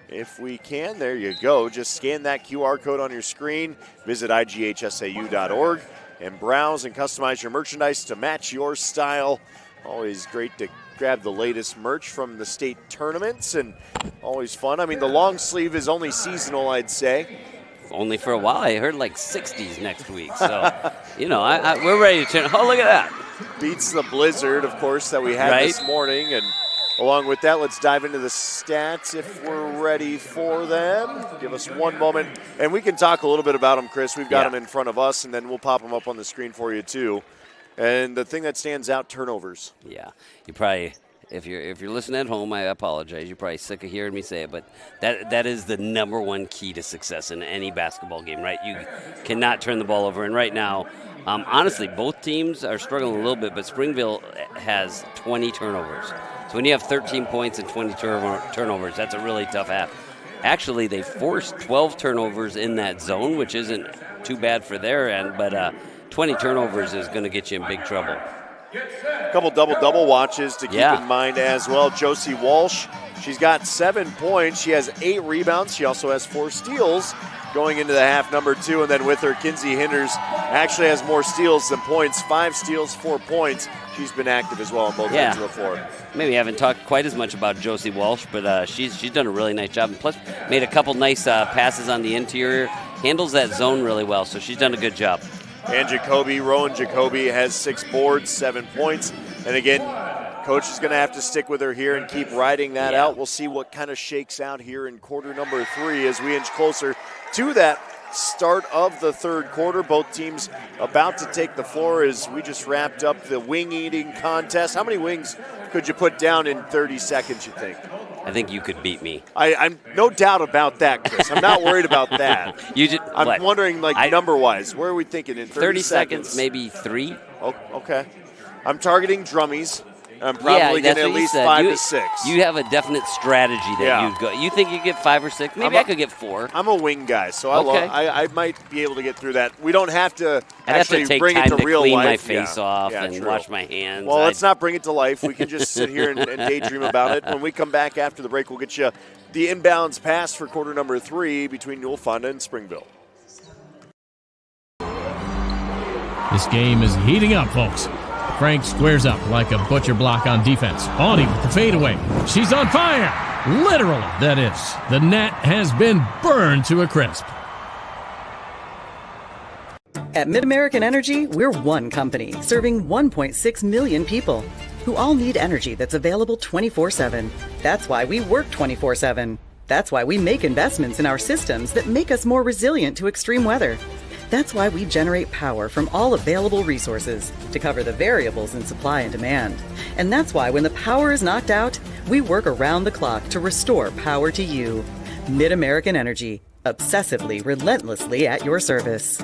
If we can, there you go. Just scan that QR code on your screen. Visit IGHSAU.org and browse and customize your merchandise to match your style. Always great to grab the latest merch from the state tournaments, and always fun. I mean, the long sleeve is only seasonal, I'd say. Only for a while. I heard like 60s next week. So, we're ready to turn. Oh, look at that. Beats the blizzard, of course, that we had this morning. And along with that, let's dive into the stats if we're ready for them. Give us one moment. And we can talk a little bit about them, Chris. We've got them in front of us, and then we'll pop them up on the screen for you, too. And the thing that stands out, turnovers. Yeah, you probably, if you're listening at home, I apologize. You're probably sick of hearing me say it, but that is the number one key to success in any basketball game, right? You cannot turn the ball over. And right now, honestly, both teams are struggling a little bit, but Springville has 20 turnovers. So when you have 13 points and 20 turnovers, that's a really tough half. Actually, they forced 12 turnovers in that zone, which isn't too bad for their end, but 20 turnovers is going to get you in big trouble. A couple double-double watches to keep in mind as well. Josie Walsh, she's got 7 points. She has 8 rebounds. She also has 4 steals going into the half number 2. And then with her, Kinsey Hinders actually has more steals than points. 5 steals, 4 points. She's been active as well on both ends of the floor. Maybe I haven't talked quite as much about Josie Walsh, but she's done a really nice job. And plus, made a couple nice passes on the interior. Handles that zone really well, so she's done a good job. And Rowan Jacoby has 6 boards, 7 points. And again, coach is going to have to stick with her here and keep riding that out. We'll see what kind of shakes out here in quarter number 3 as we inch closer to that start of the third quarter. Both teams about to take the floor as we just wrapped up the wing eating contest. How many wings could you put down in 30 seconds, you think? I think you could beat me. I'm no doubt about that, Chris. I'm not worried about that. I'm wondering, number-wise, where are we thinking in 30 seconds? Maybe 3. Oh, okay. I'm targeting drummies. I'm probably getting at least 5 to 6. You have a definite strategy that you go. You think you get 5 or 6? Maybe I could get 4. I'm a wing guy, so I might be able to get through that. We don't have to bring it to real life. Clean my face off and wash my hands. Well, let's not bring it to life. We can just sit here and daydream about it. When we come back after the break, we'll get you the inbounds pass for quarter number 3 between Newell-Fonda and Springville. This game is heating up, folks. Frank squares up like a butcher block on defense. Audie with the fadeaway. She's on fire! Literally, that is. The net has been burned to a crisp. At Mid-American Energy, we're one company serving 1.6 million people who all need energy that's available 24/7. That's why we work 24/7. That's why we make investments in our systems that make us more resilient to extreme weather. That's why we generate power from all available resources to cover the variables in supply and demand. And that's why when the power is knocked out, we work around the clock to restore power to you. Mid-American Energy, obsessively, relentlessly at your service.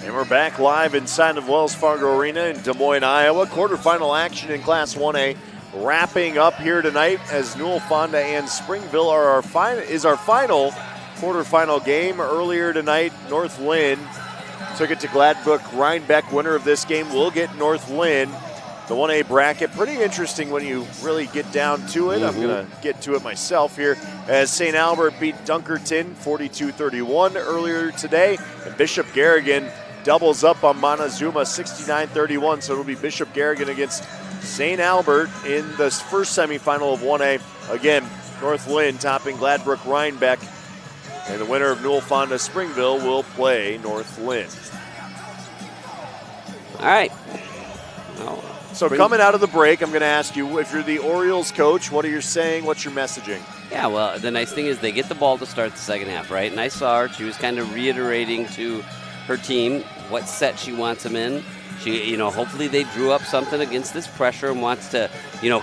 And we're back live inside of Wells Fargo Arena in Des Moines, Iowa. Quarterfinal action in Class 1A wrapping up here tonight as Newell-Fonda and Springville are our final quarterfinal game. Earlier tonight, North Lynn took it to Gladbrook Rhinebeck. Winner of this game will get North Lynn. The 1A bracket, pretty interesting when you really get down to it. I'm going to get to it myself here as St. Albert beat Dunkerton 42-31 earlier today. And Bishop Garrigan doubles up on Montezuma 69-31. So it'll be Bishop Garrigan against St. Albert in the first semifinal of 1A. Again, North Lynn topping Gladbrook Rhinebeck. And the winner of Newell-Fonda Springville will play North Lynn. All right. Well, So coming out of the break, I'm going to ask you, if you're the Orioles coach, what are you saying? What's your messaging? Yeah, well, the nice thing is they get the ball to start the second half, right? And I saw her. She was kind of reiterating to her team what set she wants them in. She, hopefully they drew up something against this pressure and wants to,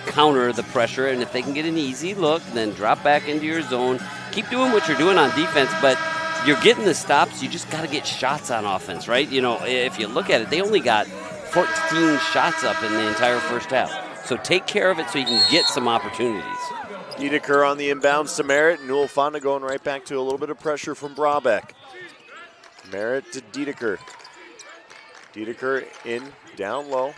counter the pressure. And if they can get an easy look, then drop back into your zone. Keep doing what you're doing on defense, but you're getting the stops. You just got to get shots on offense, right? If you look at it, they only got 14 shots up in the entire first half. So take care of it so you can get some opportunities. Dedeker on the inbounds to Merritt. Newell-Fonda going right back to a little bit of pressure from Brabeck. Merritt to Dedeker. Dedeker in, down low.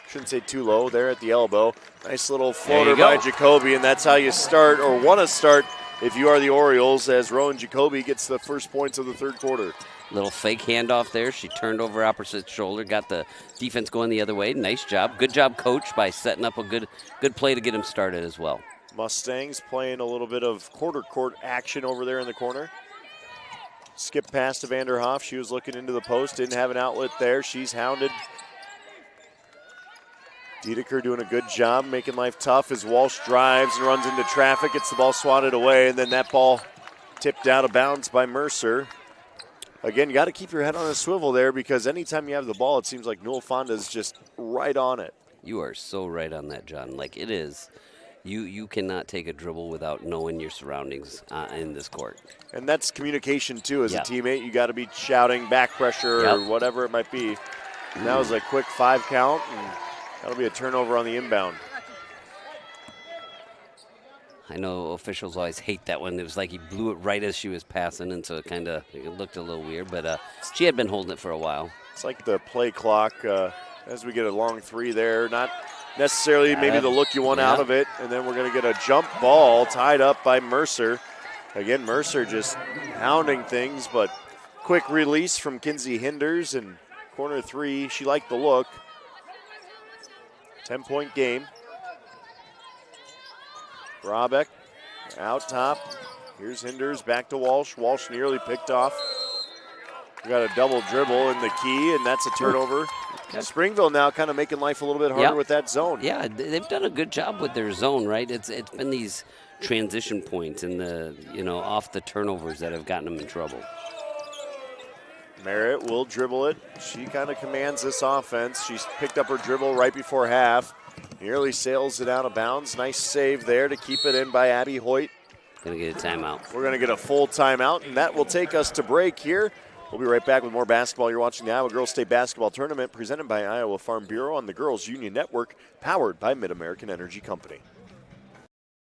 Shouldn't say too low there at the elbow. Nice little floater by Jacoby, and that's how you start or want to start if you are the Orioles, as Rowan Jacoby gets the first points of the third quarter. Little fake handoff there. She turned over opposite shoulder, got the defense going the other way. Nice job. Good job, coach, by setting up a good play to get him started as well. Mustangs playing a little bit of quarter court action over there in the corner. Skip pass to Vanderhoff. She was looking into the post, didn't have an outlet there. She's hounded. Dedeker doing a good job making life tough as Walsh drives and runs into traffic, gets the ball swatted away, and then that ball tipped out of bounds by Mercer. Again, you got to keep your head on a swivel there, because anytime you have the ball, it seems like Newell-Fonda is just right on it. You are so right on that, John. Like, it is. You cannot take a dribble without knowing your surroundings in this court. And that's communication, too. As a teammate, you got to be shouting back pressure or whatever it might be. And that was a quick 5 count, and that'll be a turnover on the inbound. I know officials always hate that one. It was like he blew it right as she was passing, and so it looked a little weird. But she had been holding it for a while. It's like the play clock as we get a long 3 there. Not necessarily maybe the look you want out of it. And then we're going to get a jump ball tied up by Mercer. Again, Mercer just hounding things, but quick release from Kinsey Hinders, and corner 3, she liked the look. 10-point game. Brabeck out top. Here's Hinders back to Walsh. Walsh nearly picked off. We got a double dribble in the key, and that's a turnover. Springville now kind of making life a little bit harder with that zone. Yeah, they've done a good job with their zone, right? It's been these transition points and the off the turnovers that have gotten them in trouble. Merritt will dribble it. She kind of commands this offense. She's picked up her dribble right before half. Nearly sails it out of bounds. Nice save there to keep it in by Abby Hoyt. Going to get a timeout. We're going to get a full timeout, and that will take us to break here. We'll be right back with more basketball. You're watching the Iowa Girls State Basketball Tournament presented by Iowa Farm Bureau on the Girls Union Network, powered by Mid-American Energy Company.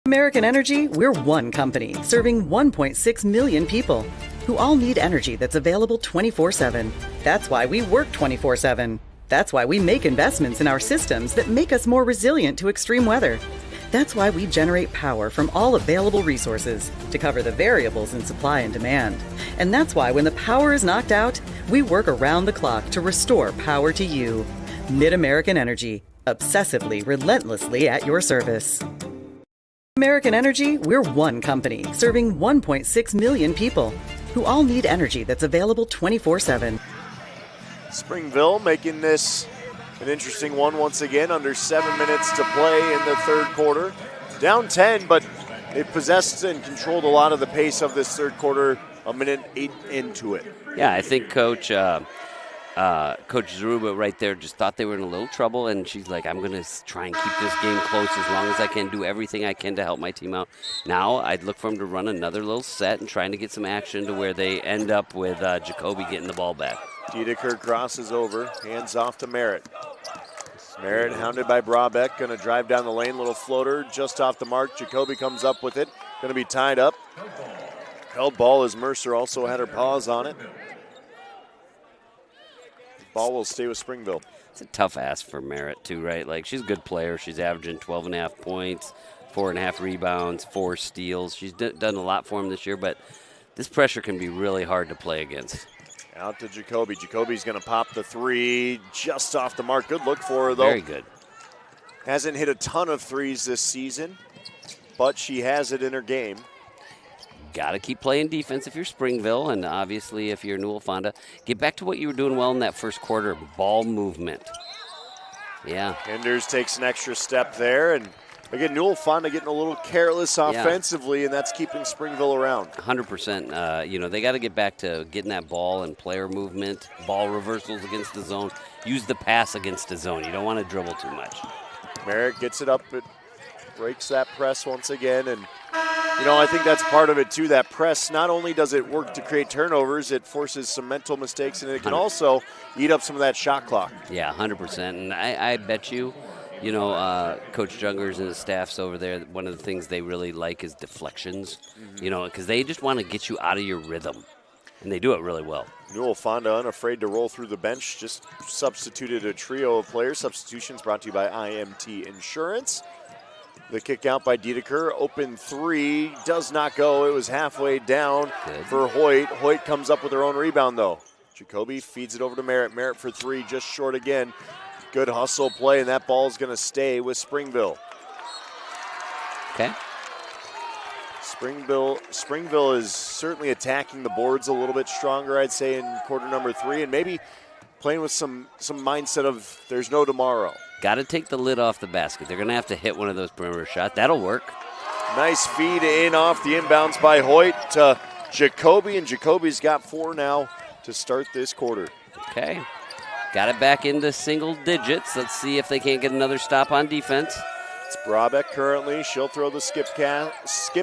American Energy, we're one company serving 1.6 million people who all need energy that's available 24/7. That's why we work 24/7. That's why we make investments in our systems that make us more resilient to extreme weather. That's why we generate power from all available resources to cover the variables in supply and demand. And that's why when the power is knocked out, we work around the clock to restore power to you. Mid-American Energy, obsessively, relentlessly at your service. American Energy, we're one company serving 1.6 million people who all need energy that's available 24/7. Springville making this an interesting one once again, under 7 minutes to play in the third quarter. Down 10, but they possessed and controlled a lot of the pace of this third quarter, a minute 8 into it. Yeah, I think Coach Zaruba right there just thought they were in a little trouble, and she's like, I'm going to try and keep this game close as long as I can, do everything I can to help my team out. Now I'd look for them to run another little set and trying to get some action to where they end up with Jacoby getting the ball back. Dedeker crosses over, hands off to Merritt. Merritt hounded by Brabeck, going to drive down the lane, little floater just off the mark. Jacoby comes up with it, going to be tied up. Held ball as Mercer also had her paws on it. Ball will stay with Springville. It's a tough ask for Merritt too, right? Like, she's a good player. She's averaging 12.5 points, 4.5 rebounds, 4 steals. She's done a lot for him this year, but this pressure can be really hard to play against. Out to Jacoby. Jacoby's going to pop the 3 just off the mark. Good look for her, though. Very good. Hasn't hit a ton of threes this season, but she has it in her game. Got to keep playing defense if you're Springville, and obviously if you're Newell-Fonda. Get back to what you were doing well in that first quarter, ball movement. Yeah. Hinders takes an extra step there, and again, Newell-Fonda getting a little careless offensively, and that's keeping Springville around. 100%. They got to get back to getting that ball and player movement, ball reversals against the zone. Use the pass against the zone. You don't want to dribble too much. Merritt gets it up, but breaks that press once again, and I think that's part of it too. That press, not only does it work to create turnovers, it forces some mental mistakes, and it can also eat up some of that shot clock. Yeah, 100%. And I bet you, Coach Jungers and his staffs over there, one of the things they really like is deflections, because they just want to get you out of your rhythm, and they do it really well. Newell-Fonda unafraid to roll through the bench, just substituted a trio of players. Substitutions brought to you by IMT Insurance. The kick out by Diedeker, open three, does not go. It was halfway down for Hoyt. Hoyt comes up with her own rebound, though. Jacoby feeds it over to Merritt. Merritt for three, just short again. Good hustle play, and that ball is going to stay with Springville. Okay. Springville is certainly attacking the boards a little bit stronger, I'd say, in quarter number 3, and maybe playing with some mindset of there's no tomorrow. Got to take the lid off the basket. They're going to have to hit one of those perimeter shots. That'll work. Nice feed in off the inbounds by Hoyt to Jacoby, and Jacoby's got 4 now to start this quarter. Okay. Got it back into single digits. Let's see if they can't get another stop on defense. It's Brabeck currently. She'll throw the skip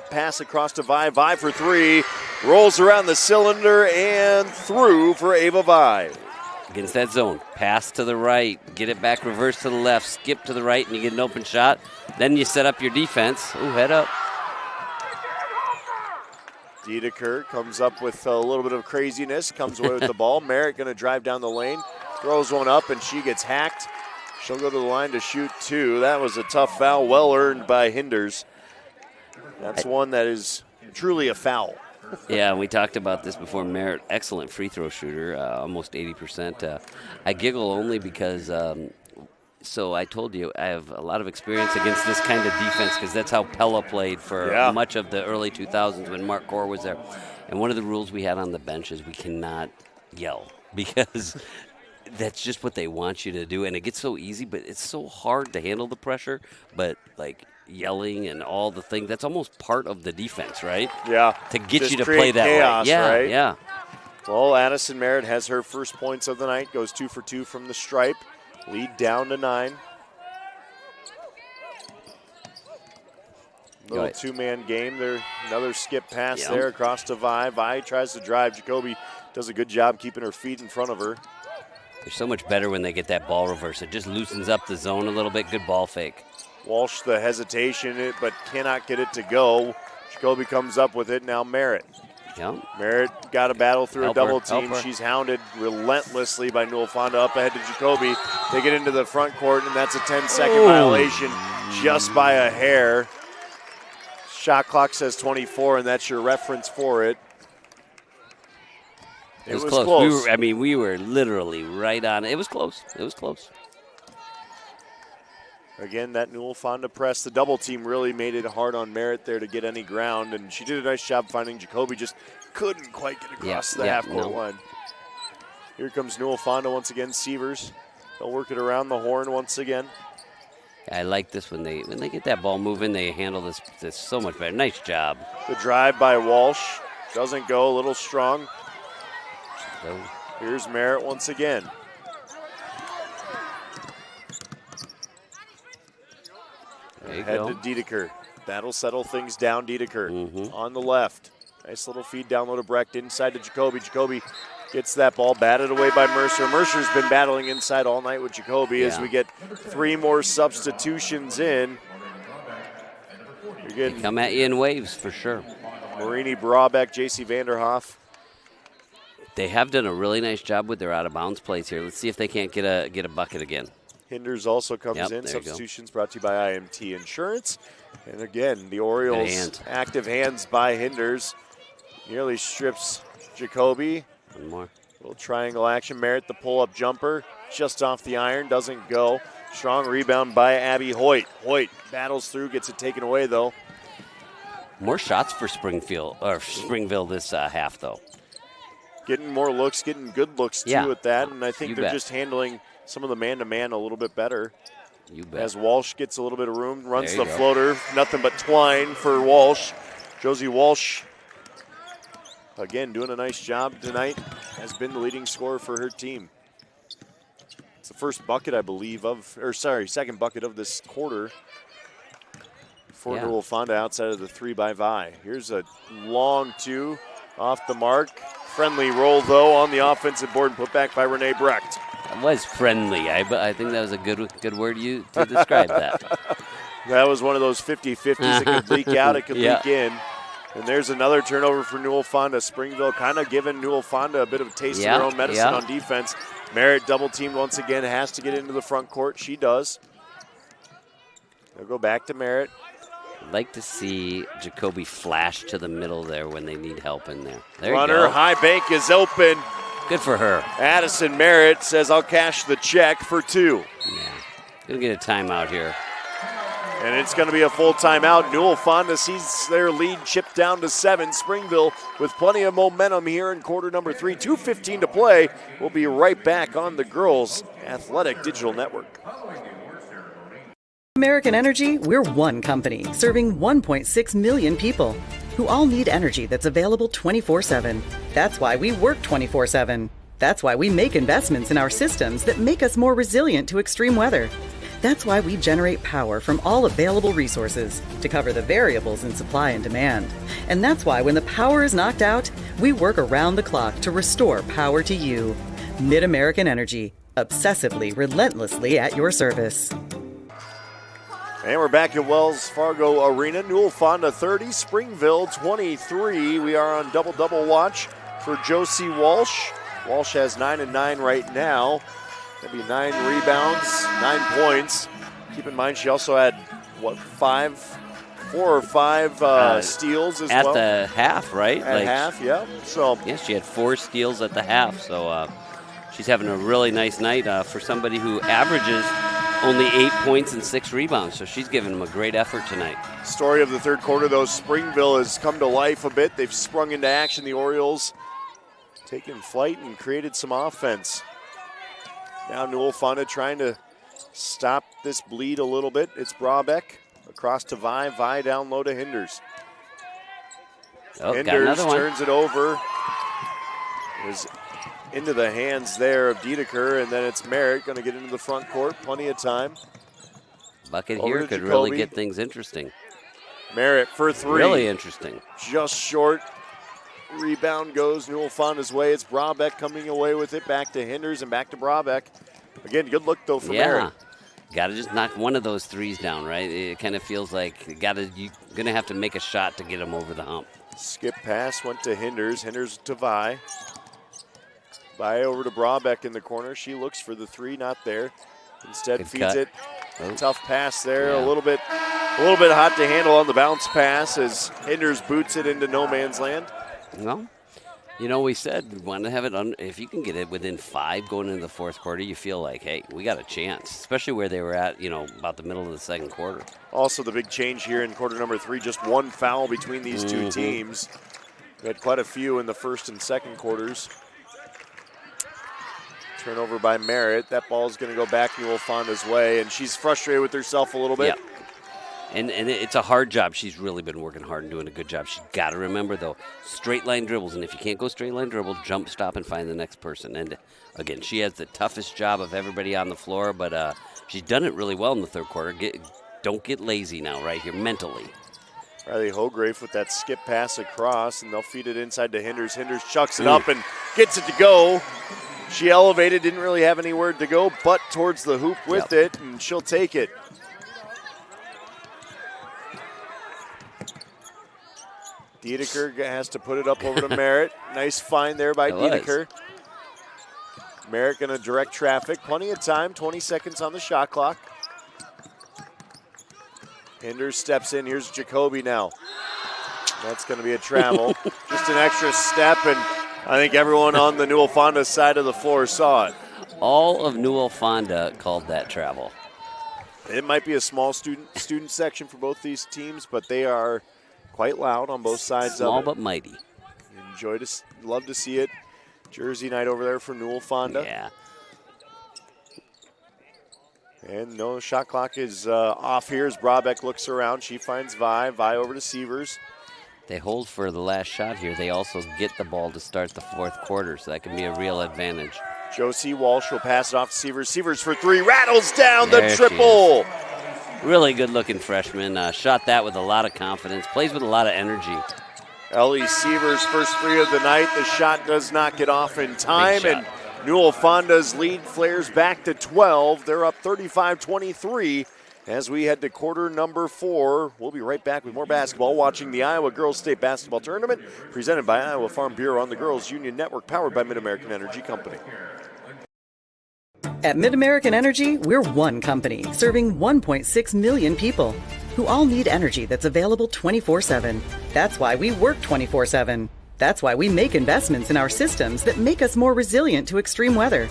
pass across to Vi. Vi for 3. Rolls around the cylinder and through for Ava Vi. Against that zone. Pass to the right. Get it back, reverse to the left. Skip to the right, and you get an open shot. Then you set up your defense. Ooh, head up. Diedeker comes up with a little bit of craziness. Comes away with the ball. Merritt going to drive down the lane. Throws one up, and she gets hacked. She'll go to the line to shoot 2. That was a tough foul, well earned by Hinders. That's one that is truly a foul. Yeah, we talked about this before. Merritt, excellent free throw shooter, almost 80%. I giggle only because, so I told you, I have a lot of experience against this kind of defense because that's how Pella played for much of the early 2000s when Mark Core was there. And one of the rules we had on the bench is we cannot yell because that's just what they want you to do. And it gets so easy, but it's so hard to handle the pressure. But, yelling and all the things, that's almost part of the defense, right? Yeah. To get just you to play that chaos, way. Yeah, right? yeah. Well, Addison Merritt has her first points of the night, goes 2 for 2 from the stripe. Lead down to 9. Little two-man game there. Another skip pass there across to Vi. Vi tries to drive. Jacoby does a good job keeping her feet in front of her. They're so much better when they get that ball reverse. It just loosens up the zone a little bit. Good ball fake. Walsh the hesitation, but cannot get it to go. Jacoby comes up with it. Now Merritt. Yep. Merritt got a battle through a double team. She's hounded relentlessly by Newell-Fonda. Up ahead to Jacoby. They get into the front court, and that's a 10-second violation just by a hair. Shot clock says 24, and that's your reference for it. It was close. We were literally right on. It was close. Again, that Newell-Fonda press, the double team really made it hard on Merritt there to get any ground, and she did a nice job finding Jacoby, just couldn't quite get across the half-court line. Here comes Newell-Fonda once again. Sievers, they'll work it around the horn once again. I like this when they get that ball moving, they handle this so much better. Nice job. The drive by Walsh doesn't go, a little strong. Here's Merritt once again. Head to Diedeker. That'll settle things down. Diedeker on the left. Nice little feed down low to Brecht inside to Jacoby. Jacoby gets that ball batted away by Mercer. Mercer's been battling inside all night with Jacoby as we get 3 more substitutions in. They come at you in waves for sure. Marini, Brabeck, J.C. Vanderhoff. They have done a really nice job with their out-of-bounds plays here. Let's see if they can't get a bucket again. Hinders also comes in. Substitutions brought to you by IMT Insurance. And again, the Orioles active hands by Hinders. Nearly strips Jacoby. One more. Little triangle action. Merritt, the pull-up jumper. Just off the iron. Doesn't go. Strong rebound by Abby Hoyt. Hoyt battles through. Gets it taken away, though. More shots for Springville this half, though. Getting more looks. Getting good looks, too, at that. And I think they're just handling some of the man-to-man a little bit better. You bet. As Walsh gets a little bit of room, runs There you the go. floater. Nothing but twine for Walsh. Josie Walsh, again, doing a nice job tonight, has been the leading scorer for her team. It's the first bucket, I believe, second bucket of this quarter for Newell-Fonda outside of the 3 by Vi. Here's a long 2 off the mark. Friendly roll, though, on the offensive board and put back by Renee Brecht. That was friendly. I think that was a good word to describe that. That was one of those 50-50s. It could leak out, it could leak in. And there's another turnover for Newell-Fonda. Springville kind of giving Newell-Fonda a bit of a taste of their own medicine on defense. Merritt double-teamed once again, has to get into the front court. She does. They'll go back to Merritt. I'd like to see Jacoby flash to the middle there when they need help in there. There Runner, you go. high bank is open. Good for her. Addison Merritt says, I'll cash the check for 2. Yeah. Gonna get a timeout here. And it's going to be a full timeout. Newell-Fonda sees their lead chipped down to 7. Springville with plenty of momentum here in quarter number 3. 2:15 to play. We'll be right back on the Girls Athletic Digital Network. American Energy, we're one company serving 1.6 million people who all need energy that's available 24/7. That's why we work 24/7. That's why we make investments in our systems that make us more resilient to extreme weather. That's why we generate power from all available resources to cover the variables in supply and demand. And that's why when the power is knocked out, we work around the clock to restore power to you. Mid-American Energy, obsessively, relentlessly at your service. And we're back at Wells Fargo Arena. Newell-Fonda 30, Springville 23. We are on double-double watch for Josie Walsh. Walsh has 9 and 9 right now. That'd be 9 rebounds, 9 points. Keep in mind she also had, 4 or 5 steals as well? At the half, right? At half, yeah. So yeah, she had 4 steals at the half. So she's having a really nice night for somebody who averages only 8 points and 6 rebounds. So she's giving them a great effort tonight. Story of the third quarter, though, Springville has come to life a bit. They've sprung into action. The Orioles taken flight and created some offense. Now Newell-Fonda trying to stop this bleed a little bit. It's Brabeck across to Vi. Vi down low to Hinders. Oh, Hinders turns it over. It was into the hands there of Diedeker, and then it's Merritt going to get into the front court. Plenty of time. Bucket Over here to could Jacoby. really get things interesting. Merritt for 3. Really interesting. Just short. Rebound goes Newell-Fonda's way. It's Brabeck coming away with it. Back to Hinders and back to Brabeck. Again, good look, though, for Merritt. Got to just knock one of those threes down, right? It kind of feels like you're going to have to make a shot to get them over the hump. Skip pass went to Hinders. Hinders to Vi. Vi over to Brabeck in the corner. She looks for the 3, not there. Instead Good feeds cut. it. Oh. Tough pass there. Yeah. A little bit hot to handle on the bounce pass as Hinders boots it into no man's land. Well, you know, we said we want to have it if you can get it within 5 going into the fourth quarter, you feel like, hey, we got a chance, especially where they were at, about the middle of the second quarter. Also the big change here in quarter number 3, just 1 foul between these 2 teams. We had quite a few in the first and second quarters. Turnover by Merritt. That ball is going to go back Newell-Fonda's way, and she's frustrated with herself a little bit. Yeah. And it's a hard job. She's really been working hard and doing a good job. She's got to remember, though, straight line dribbles. And if you can't go straight line dribble, jump, stop, and find the next person. And, again, she has the toughest job of everybody on the floor, but she's done it really well in the third quarter. Don't get lazy now right here mentally. Riley Hograve with that skip pass across, and they'll feed it inside to Hinders. Hinders chucks it up and gets it to go. She elevated, didn't really have anywhere to go but towards the hoop with it, and she'll take it. Diedeker has to put it up over to Merritt. Nice find there by Diedeker. Merritt going to direct traffic. Plenty of time, 20 seconds on the shot clock. Hinders steps in. Here's Jacoby now. That's going to be a travel. Just an extra step, and I think everyone on the Newell-Fonda side of the floor saw it. All of Newell-Fonda called that travel. It might be a small student section for both these teams, but they are quite loud on both sides Small of it. but mighty. Love to see it. Jersey night over there for Newell-Fonda. Yeah. And no, shot clock is off here as Brabeck looks around. She finds Vi. Vi over to Sievers. They hold for the last shot here. They also get the ball to start the fourth quarter, so that can be a real advantage. Josie Walsh will pass it off to Sievers. Sievers for three, rattles down the triple. Really good-looking freshman. Shot that with a lot of confidence. Plays with a lot of energy. Ellie Sievers' first three of the night. The shot does not get off in time, and Newell-Fonda's lead flares back to 12. They're up 35-23 as we head to quarter number 4. We'll be right back with more basketball, watching the Iowa Girls State Basketball Tournament, presented by Iowa Farm Bureau on the Girls Union Network, powered by Mid-American Energy Company. At Mid-American Energy, we're one company serving 1.6 million people who all need energy that's available 24/7. That's why we work 24/7. That's why we make investments in our systems that make us more resilient to extreme weather.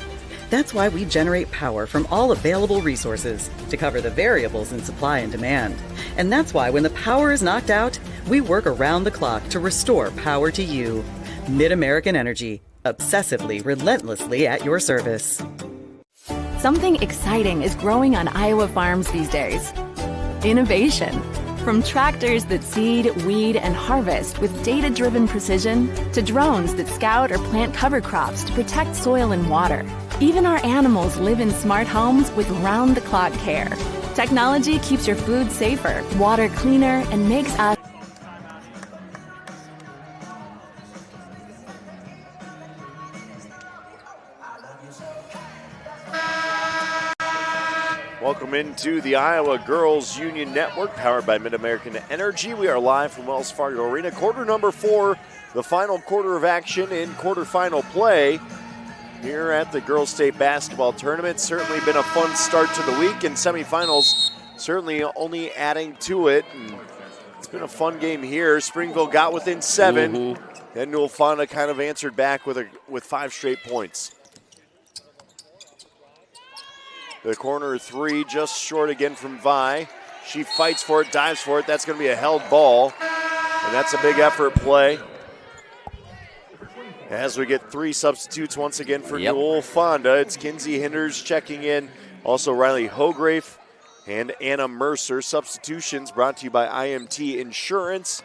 That's why we generate power from all available resources to cover the variables in supply and demand. And that's why when the power is knocked out, we work around the clock to restore power to you. Mid-American Energy, obsessively, relentlessly at your service. Something exciting is growing on Iowa farms these days. Innovation. From tractors that seed, weed, and harvest with data-driven precision to drones that scout or plant cover crops to protect soil and water. Even our animals live in smart homes with round-the-clock care. Technology keeps your food safer, water cleaner, and makes us... Welcome into the Iowa Girls Union Network, powered by Mid-American Energy. We are live from Wells Fargo Arena. Quarter number 4, the final quarter of action in quarterfinal play here at the Girls State Basketball Tournament. Certainly been a fun start to the week, and semifinals certainly only adding to it. And it's been a fun game here. Springville got within 7, and Newell-Fonda kind of answered back with 5 straight points. The corner 3 just short again from Vi. She fights for it, dives for it. That's going to be a held ball, and that's a big effort play. As we get 3 substitutes once again for Newell-Fonda, it's Kinsey Hinders checking in. Also Riley Hograve and Anna Mercer. Substitutions brought to you by IMT Insurance.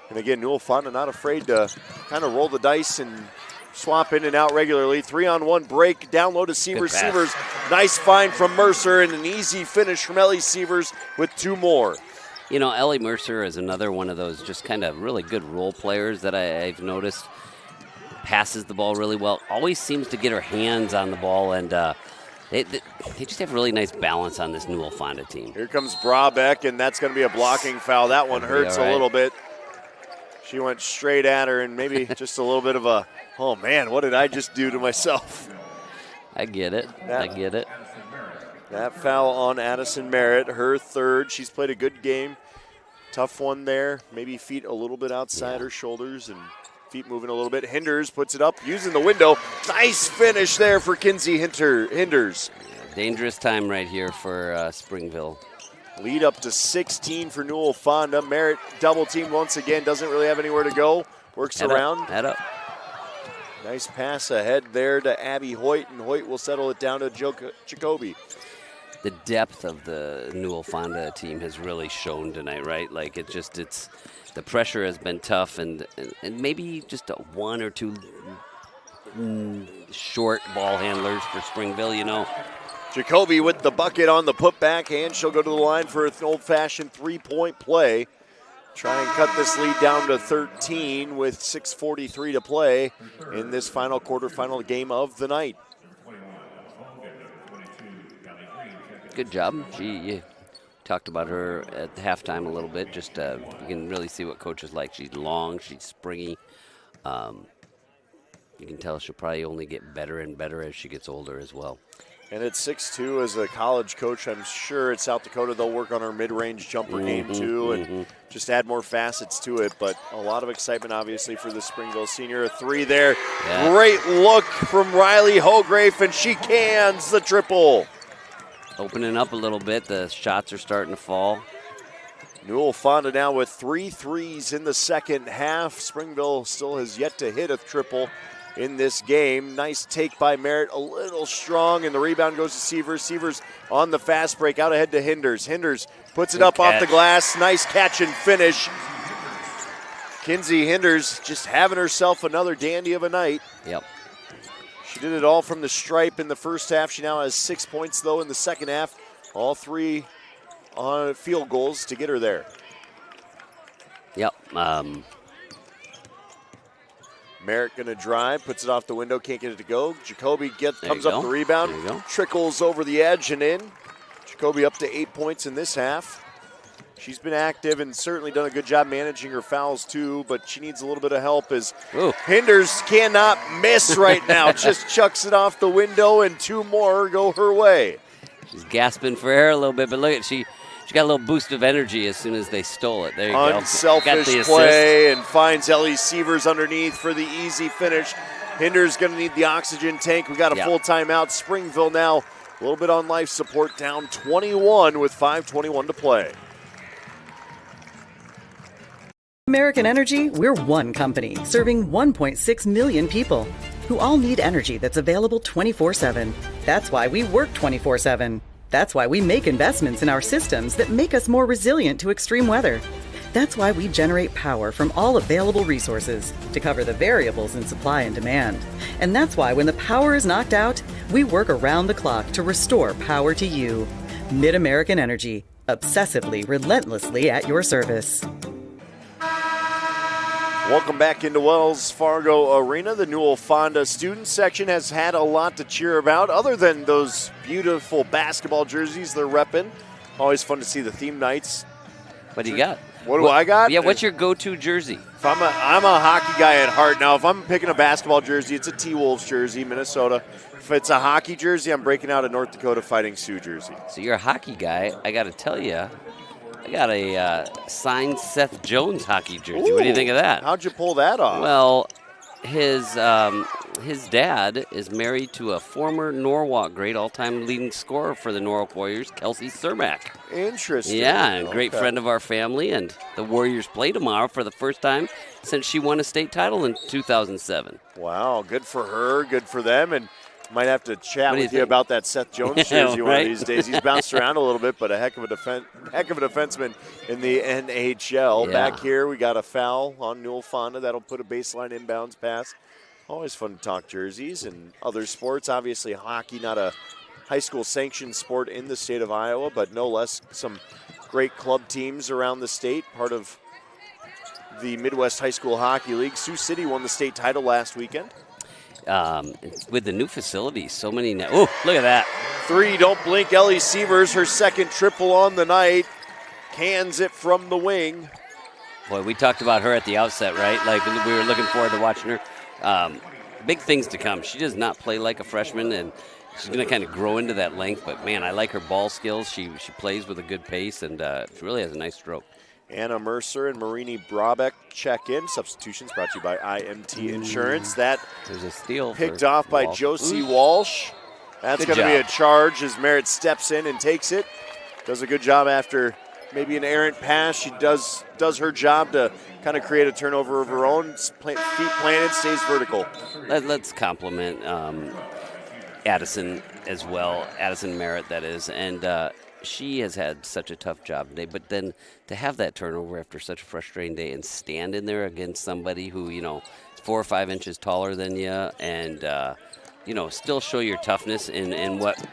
And again, Newell-Fonda not afraid to kind of roll the dice and swap in and out regularly. 3-on-1 break, down low to Sievers. Sievers, nice find from Mercer, and an easy finish from Ellie Sievers with 2 more. You know, Ellie Mercer is another one of those just kind of really good role players that I've noticed. Passes the ball really well, always seems to get her hands on the ball, and they just have really nice balance on this Newell-Fonda team. Here comes Brabeck, and that's going to be a blocking foul. That one hurts a little bit. She went straight at her, and maybe just a little bit of a, oh man, what did I just do to myself? I get it. I get it. That foul on Addison Merritt, her 3rd. She's played a good game. Tough one there. Maybe feet a little bit outside her shoulders and feet moving a little bit. Hinders puts it up, using the window. Nice finish there for Kinsey Hinders. Dangerous time right here for Springville. Lead up to 16 for Newell-Fonda. Merritt double teamed once again. Doesn't really have anywhere to go. Works around. Head up. Nice pass ahead there to Abby Hoyt, and Hoyt will settle it down to Jacoby. The depth of the Newell-Fonda team has really shown tonight, right? Like the pressure has been tough, and maybe just 1 or 2 short ball handlers for Springville, you know. Jacoby with the bucket on the putback, and she'll go to the line for an old-fashioned 3-point play. Try and cut this lead down to 13 with 6:43 to play in this final quarterfinal game of the night. Good job. You talked about her at halftime a little bit. Just you can really see what coach is like. She's long, she's springy. You can tell she'll probably only get better and better as she gets older as well. And at 6'2", as a college coach, I'm sure at South Dakota they'll work on her mid-range jumper game too and just add more facets to it. But a lot of excitement, obviously, for the Springville senior. A 3 there. Yeah. Great look from Riley Hograve, and she cans the triple. Opening up a little bit. The shots are starting to fall. Newell-Fonda now with 3 threes in the second half. Springville still has yet to hit a triple in this game. Nice take by Merritt, a little strong, and the rebound goes to Sievers. Sievers on the fast break, out ahead to Hinders. Hinders puts it up off the glass. Nice catch and finish. Kinsey Hinders just having herself another dandy of a night. Yep. She did it all from the stripe in the first half. She now has 6 points, though, in the second half. All 3 on field goals to get her there. Yep. Merritt going to drive, puts it off the window, can't get it to go. Jacoby comes up the rebound, trickles over the edge and in. Jacoby up to 8 points in this half. She's been active and certainly done a good job managing her fouls too, but she needs a little bit of help as Hinders cannot miss right now. Just chucks it off the window and 2 more go her way. She's gasping for air a little bit, but look at she got a little boost of energy as soon as they stole it. There you go. Unselfish play and finds Ellie Sievers underneath for the easy finish. Hinders going to need the oxygen tank. We got a full timeout. Springville now a little bit on life support, down 21 with 5:21 to play. American Energy, we're one company serving 1.6 million people who all need energy that's available 24/7. That's why we work 24/7. That's why we make investments in our systems that make us more resilient to extreme weather. That's why we generate power from all available resources to cover the variables in supply and demand. And that's why when the power is knocked out, we work around the clock to restore power to you. Mid-American Energy, obsessively, relentlessly at your service. Welcome back into Wells Fargo Arena. The Newell-Fonda student section has had a lot to cheer about other than those beautiful basketball jerseys they're repping. Always fun to see the theme nights. What do you got? What do I got? Yeah, what's your go-to jersey? I'm a hockey guy at heart. Now, if I'm picking a basketball jersey, it's a T-Wolves jersey, Minnesota. If it's a hockey jersey, I'm breaking out a North Dakota Fighting Sioux jersey. So you're a hockey guy. I got to tell you, I got a signed Seth Jones hockey jersey. Ooh, what do you think of that? How'd you pull that off? Well, his dad is married to a former Norwalk great, all-time leading scorer for the Norwalk Warriors, Kelsey Cermak. Interesting. Yeah, and a great friend of our family, and the Warriors play tomorrow for the first time since she won a state title in 2007. Wow, good for her, good for them, and might have to chat with you think? about that Seth Jones jersey one right? of these days. He's bounced around a little bit, but a heck of a defenseman in the NHL. Yeah. Back here, we got a foul on Newell-Fonda. That'll put a baseline inbounds pass. Always fun to talk jerseys and other sports. Obviously, hockey, not a high school sanctioned sport in the state of Iowa, but no less some great club teams around the state, part of the Midwest High School Hockey League. Sioux City won the state title last weekend. With the new facilities, so many now. Oh, look at that. 3, don't blink. Ellie Sievers, her second triple on the night. Cans it from the wing. Boy, we talked about her at the outset, right? Like, we were looking forward to watching her. Big things to come. She does not play like a freshman, and she's going to kind of grow into that length. But, man, I like her ball skills. She plays with a good pace, and she really has a nice stroke. Anna Mercer and Marini Brabeck check in. Substitutions brought to you by IMT Insurance. That there's a steal picked off by Josie Walsh. That's going to be a charge as Merritt steps in and takes it. Does a good job after maybe an errant pass. She does her job to kind of create a turnover of her own. Feet planted, stays vertical. Let's compliment Addison as well. Addison Merritt, that is. And she has had such a tough job today, but then to have that turnover after such a frustrating day and stand in there against somebody who, is 4 or 5 inches taller than you and, still show your toughness in what,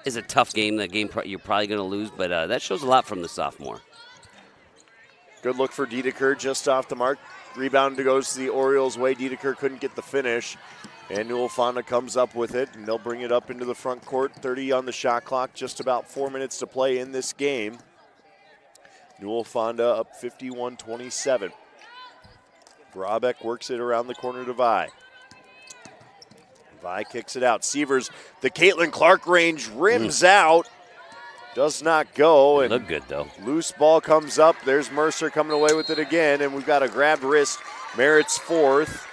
is a tough game. That game you're probably going to lose, but that shows a lot from the sophomore. Good look for Dedeker just off the mark. Rebound goes to the Orioles' way. Dedeker couldn't get the finish. And Newell-Fonda comes up with it, and they'll bring it up into the front court. 30 on the shot clock, just about 4 minutes to play in this game. Newell-Fonda up 51-27. Brabeck works it around the corner to Vi. Vi kicks it out. Sievers, the Caitlin Clark range, rims out. Does not go. And look good, though. Loose ball comes up. There's Mercer coming away with it again, and we've got a grabbed wrist. Merritt's fourth.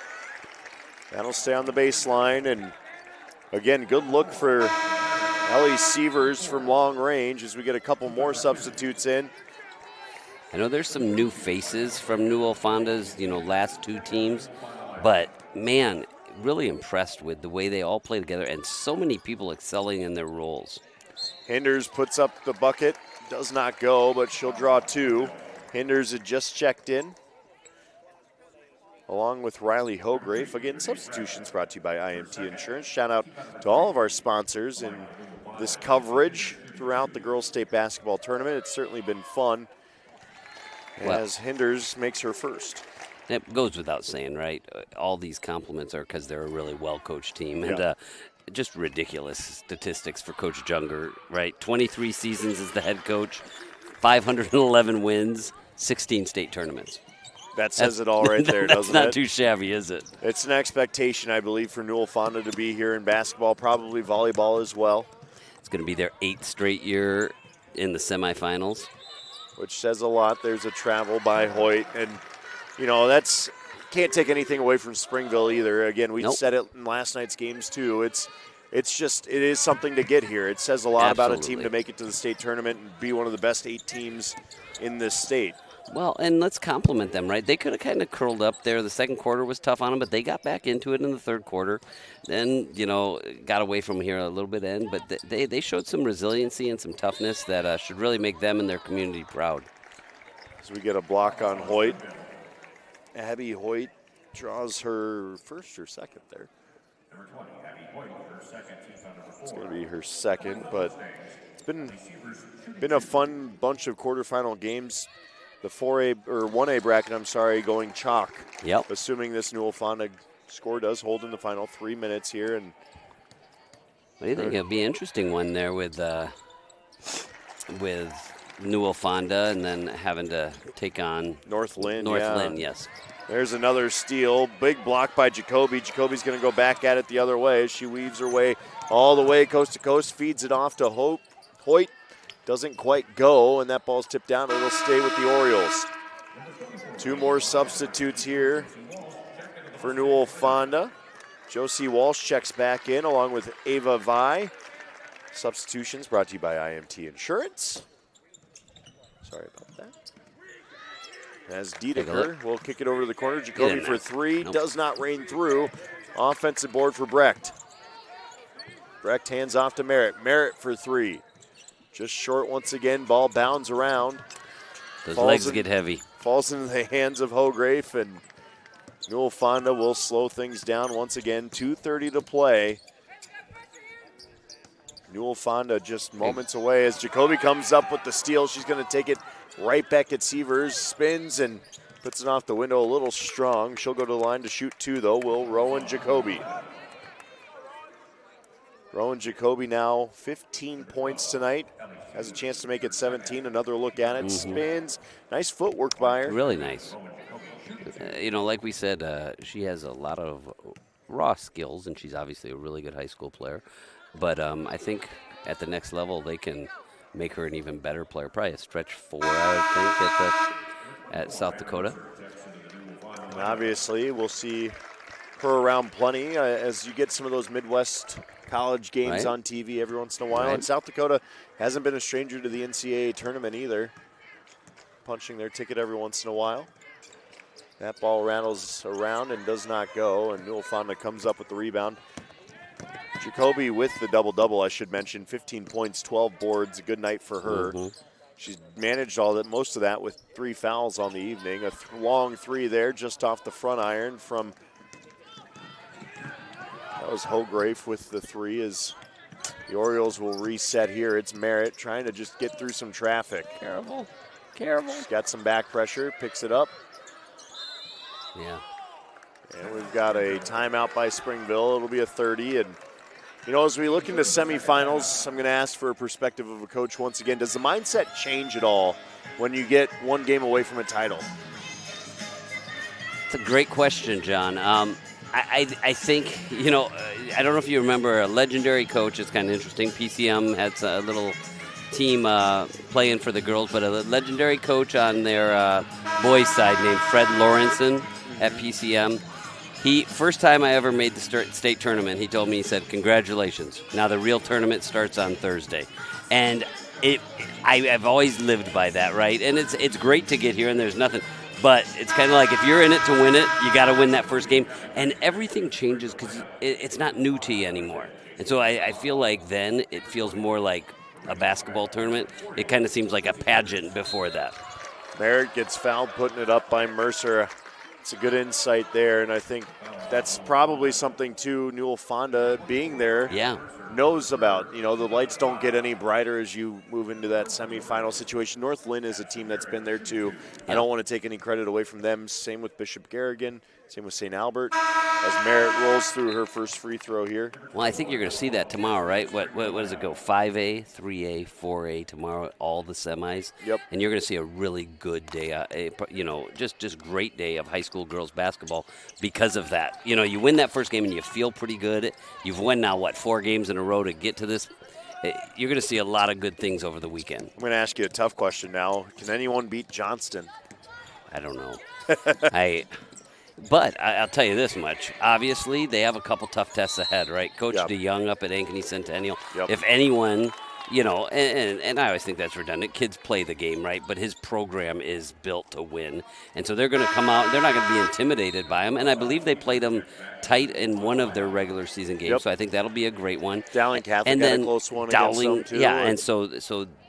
That'll stay on the baseline, and again, good look for Ellie Sievers from long range as we get a couple more substitutes in. I know there's some new faces from Newell-Fonda's, last 2 teams, but, man, really impressed with the way they all play together and so many people excelling in their roles. Hinders puts up the bucket, does not go, but she'll draw 2. Hinders had just checked in, along with Riley Hograve. Again, substitutions brought to you by IMT Insurance. Shout out to all of our sponsors in this coverage throughout the Girls State Basketball Tournament. It's certainly been fun as Hinders makes her first. It goes without saying, right? All these compliments are because they're a really well-coached team. And just ridiculous statistics for Coach Junger, right? 23 seasons as the head coach, 511 wins, 16 state tournaments. That says it all right there, doesn't it? That's not too shabby, is it? It's an expectation, I believe, for Newell-Fonda to be here in basketball, probably volleyball as well. It's going to be their 8th straight year in the semifinals. Which says a lot. There's a travel by Hoyt, and that's can't take anything away from Springville either. Again, we said it in last night's games too. It is something to get here. It says a lot about a team to make it to the state tournament and be one of the best 8 teams in this state. Well, and let's compliment them, right? They could have kind of curled up there. The second quarter was tough on them, but they got back into it in the third quarter. Then, got away from here a little bit in, but they showed some resiliency and some toughness that should really make them and their community proud. So we get a block on Hoyt. Abby Hoyt draws her first or second there. It's going to be her second, but it's been a fun bunch of quarterfinal games. The 4A or 1A bracket, going chalk. Yep. Assuming this Newell-Fonda score does hold in the final 3 minutes here. And what do you think? It'll be an interesting one there with Newell-Fonda and then having to take on North Lynn. Yes. There's another steal. Big block by Jacoby. Jacoby's going to go back at it the other way. She weaves her way all the way coast to coast, feeds it off to Hoyt. Doesn't quite go, and that ball's tipped down. It'll stay with the Orioles. 2 more substitutes here for Newell-Fonda. Josie Walsh checks back in along with Ava Vi. Substitutions brought to you by IMT Insurance. Sorry about that. As Diedeker will kick it over to the corner. Jacoby for 3. Nope. Does not rain through. Offensive board for Brecht. Brecht hands off to Merritt. Merritt for 3. Just short once again. Ball bounds around. Those legs get heavy. Falls into the hands of Hograve, and Newell-Fonda will slow things down once again. 2:30 to play. Newell-Fonda just moments away as Jacoby comes up with the steal. She's going to take it right back at Sievers. Spins and puts it off the window a little strong. She'll go to the line to shoot 2, though, will Rowan Jacoby. Rowan Jacoby now 15 points tonight. Has a chance to make it 17. Another look at it. Spins. Nice footwork by her. Really nice. Like we said, she has a lot of raw skills, and she's obviously a really good high school player. But I think at the next level, they can make her an even better player. Probably a stretch 4, I think, at South Dakota. And obviously, we'll see her around plenty as you get some of those Midwest college games on TV every once in a while. And South Dakota hasn't been a stranger to the NCAA tournament either. Punching their ticket every once in a while. That ball rattles around and does not go, and Newell-Fonda comes up with the rebound. Jacoby with the double-double, I should mention. 15 points, 12 boards, a good night for her. She's managed most of that with 3 fouls on the evening. A long 3 there just off the front iron from that was Hograve with the 3 as the Orioles will reset here. It's Merritt trying to just get through some traffic. Careful. She's got some back pressure, picks it up. Yeah. And we've got a timeout by Springville. It'll be a 30. And, as we look into semifinals, I'm going to ask for a perspective of a coach once again. Does the mindset change at all when you get 1 game away from a title? It's a great question, John. I think, I don't know if you remember a legendary coach. It's kind of interesting. PCM had a little team playing for the girls, but a legendary coach on their boys' side named Fred Lawrenson at PCM. First time I ever made the state tournament, he told me, he said, congratulations. Now the real tournament starts on Thursday. And I've always lived by that, right? And it's great to get here, and there's nothing. But it's kind of like if you're in it to win it, you got to win that first game. And everything changes because it's not new to you anymore. And so I feel like then it feels more like a basketball tournament. It kind of seems like a pageant before that. Merritt gets fouled, putting it up by Mercer. It's a good insight there, and I think that's probably something, too, Newell-Fonda being there knows about. You know, the lights don't get any brighter as you move into that semifinal situation. North Lynn is a team that's been there, too. I don't want to take any credit away from them. Same with Bishop Garrigan. Same with St. Albert. As Merritt rolls through her first free throw here. Well, I think you're going to see that tomorrow, right? What does it go? 5A, 3A, 4A tomorrow, all the semis. Yep. And you're going to see a really good day, just great day of high school girls basketball because of that. You know, you win that first game and you feel pretty good. You've won now, 4 games in a row to get to this. You're going to see a lot of good things over the weekend. I'm going to ask you a tough question now. Can anyone beat Johnston? I don't know. But I'll tell you this much. Obviously, they have a couple tough tests ahead, right? Coach DeYoung up at Ankeny Centennial. Yep. If anyone, and I always think that's redundant. Kids play the game, right? But his program is built to win. And so they're going to come out. They're not going to be intimidated by him. And I believe they played them tight in one of their regular season games. Yep. So I think that'll be a great one. Dowling Catholic got a close one against them, too. Yeah, and so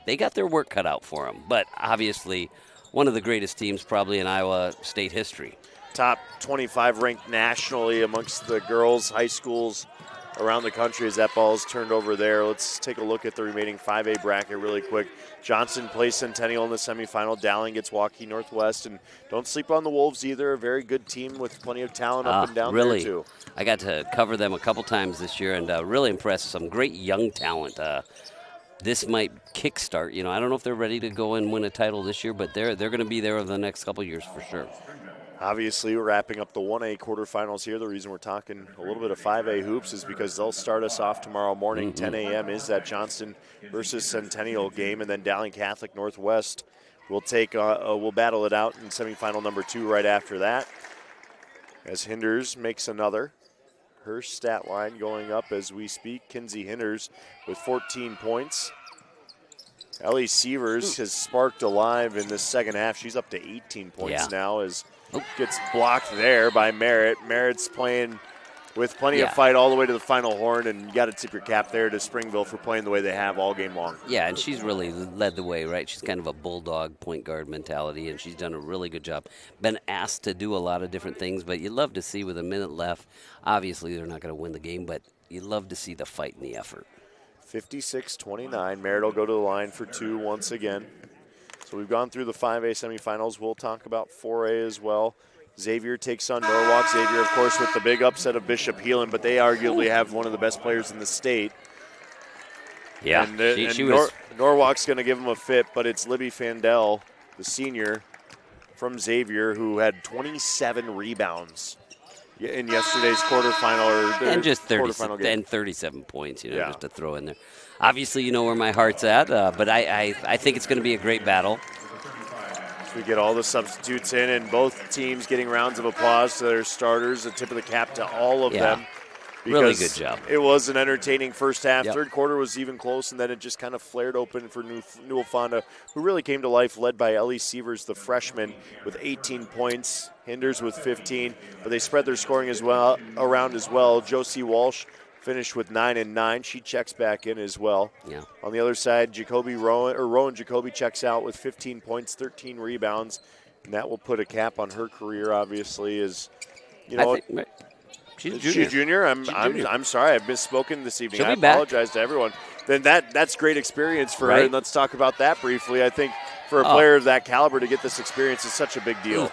they got their work cut out for them. But obviously, one of the greatest teams probably in Iowa State history. Top 25 ranked nationally amongst the girls' high schools around the country as that ball is turned over there. Let's take a look at the remaining 5A bracket really quick. Johnson plays Centennial in the semifinal. Dowling gets Waukee Northwest. And don't sleep on the Wolves either. A very good team with plenty of talent up and down there, too. I got to cover them a couple times this year and really impressed. Some great young talent. This might kickstart. I don't know if they're ready to go and win a title this year, but they're going to be there over the next couple years for sure. Obviously, we're wrapping up the 1A quarterfinals here. The reason we're talking a little bit of 5A hoops is because they'll start us off tomorrow morning. 10 a.m. is that Johnston versus Centennial game, and then Dowling Catholic Northwest will we'll battle it out in semifinal number 2 right after that. As Hinders makes another. Her stat line going up as we speak. Kinsey Hinders with 14 points. Ellie Sievers has sparked alive in this second half. She's up to 18 points now as gets blocked there by Merritt. Merritt's playing with plenty of fight all the way to the final horn, and you got to tip your cap there to Springville for playing the way they have all game long. Yeah, and she's really led the way, right? She's kind of a bulldog point guard mentality, and she's done a really good job. Been asked to do a lot of different things, but you love to see with a minute left. Obviously, they're not going to win the game, but you love to see the fight and the effort. 56-29. Merritt will go to the line for 2 once again. So we've gone through the 5A semifinals. We'll talk about 4A as well. Xavier takes on Norwalk. Xavier, of course, with the big upset of Bishop Heelan, but they arguably have one of the best players in the state. Yeah, and Norwalk's going to give them a fit, but it's Libby Fandel, the senior from Xavier, who had 27 rebounds in yesterday's quarterfinal and just 37 points, just to throw in there. Obviously, you know where my heart's at, but I think it's going to be a great battle. So we get all the substitutes in, and both teams getting rounds of applause to their starters. A tip of the cap to all of them. Really good job. It was an entertaining first half. Third quarter was even close, and then it just kind of flared open for Newell-Fonda, who really came to life, led by Ellie Sievers, the freshman, with 18 points. Hinders with 15, but they spread their scoring around as well. Josie Walsh finished with 9 and 9. She checks back in as well. Yeah. On the other side, Rowan Jacoby checks out with 15 points, 13 rebounds, and that will put a cap on her career. Obviously, She's junior. I'm sorry, I've misspoken this evening. I apologize to everyone. Then that's great experience for her, and let's talk about that briefly. I think for a player of that caliber to get this experience is such a big deal.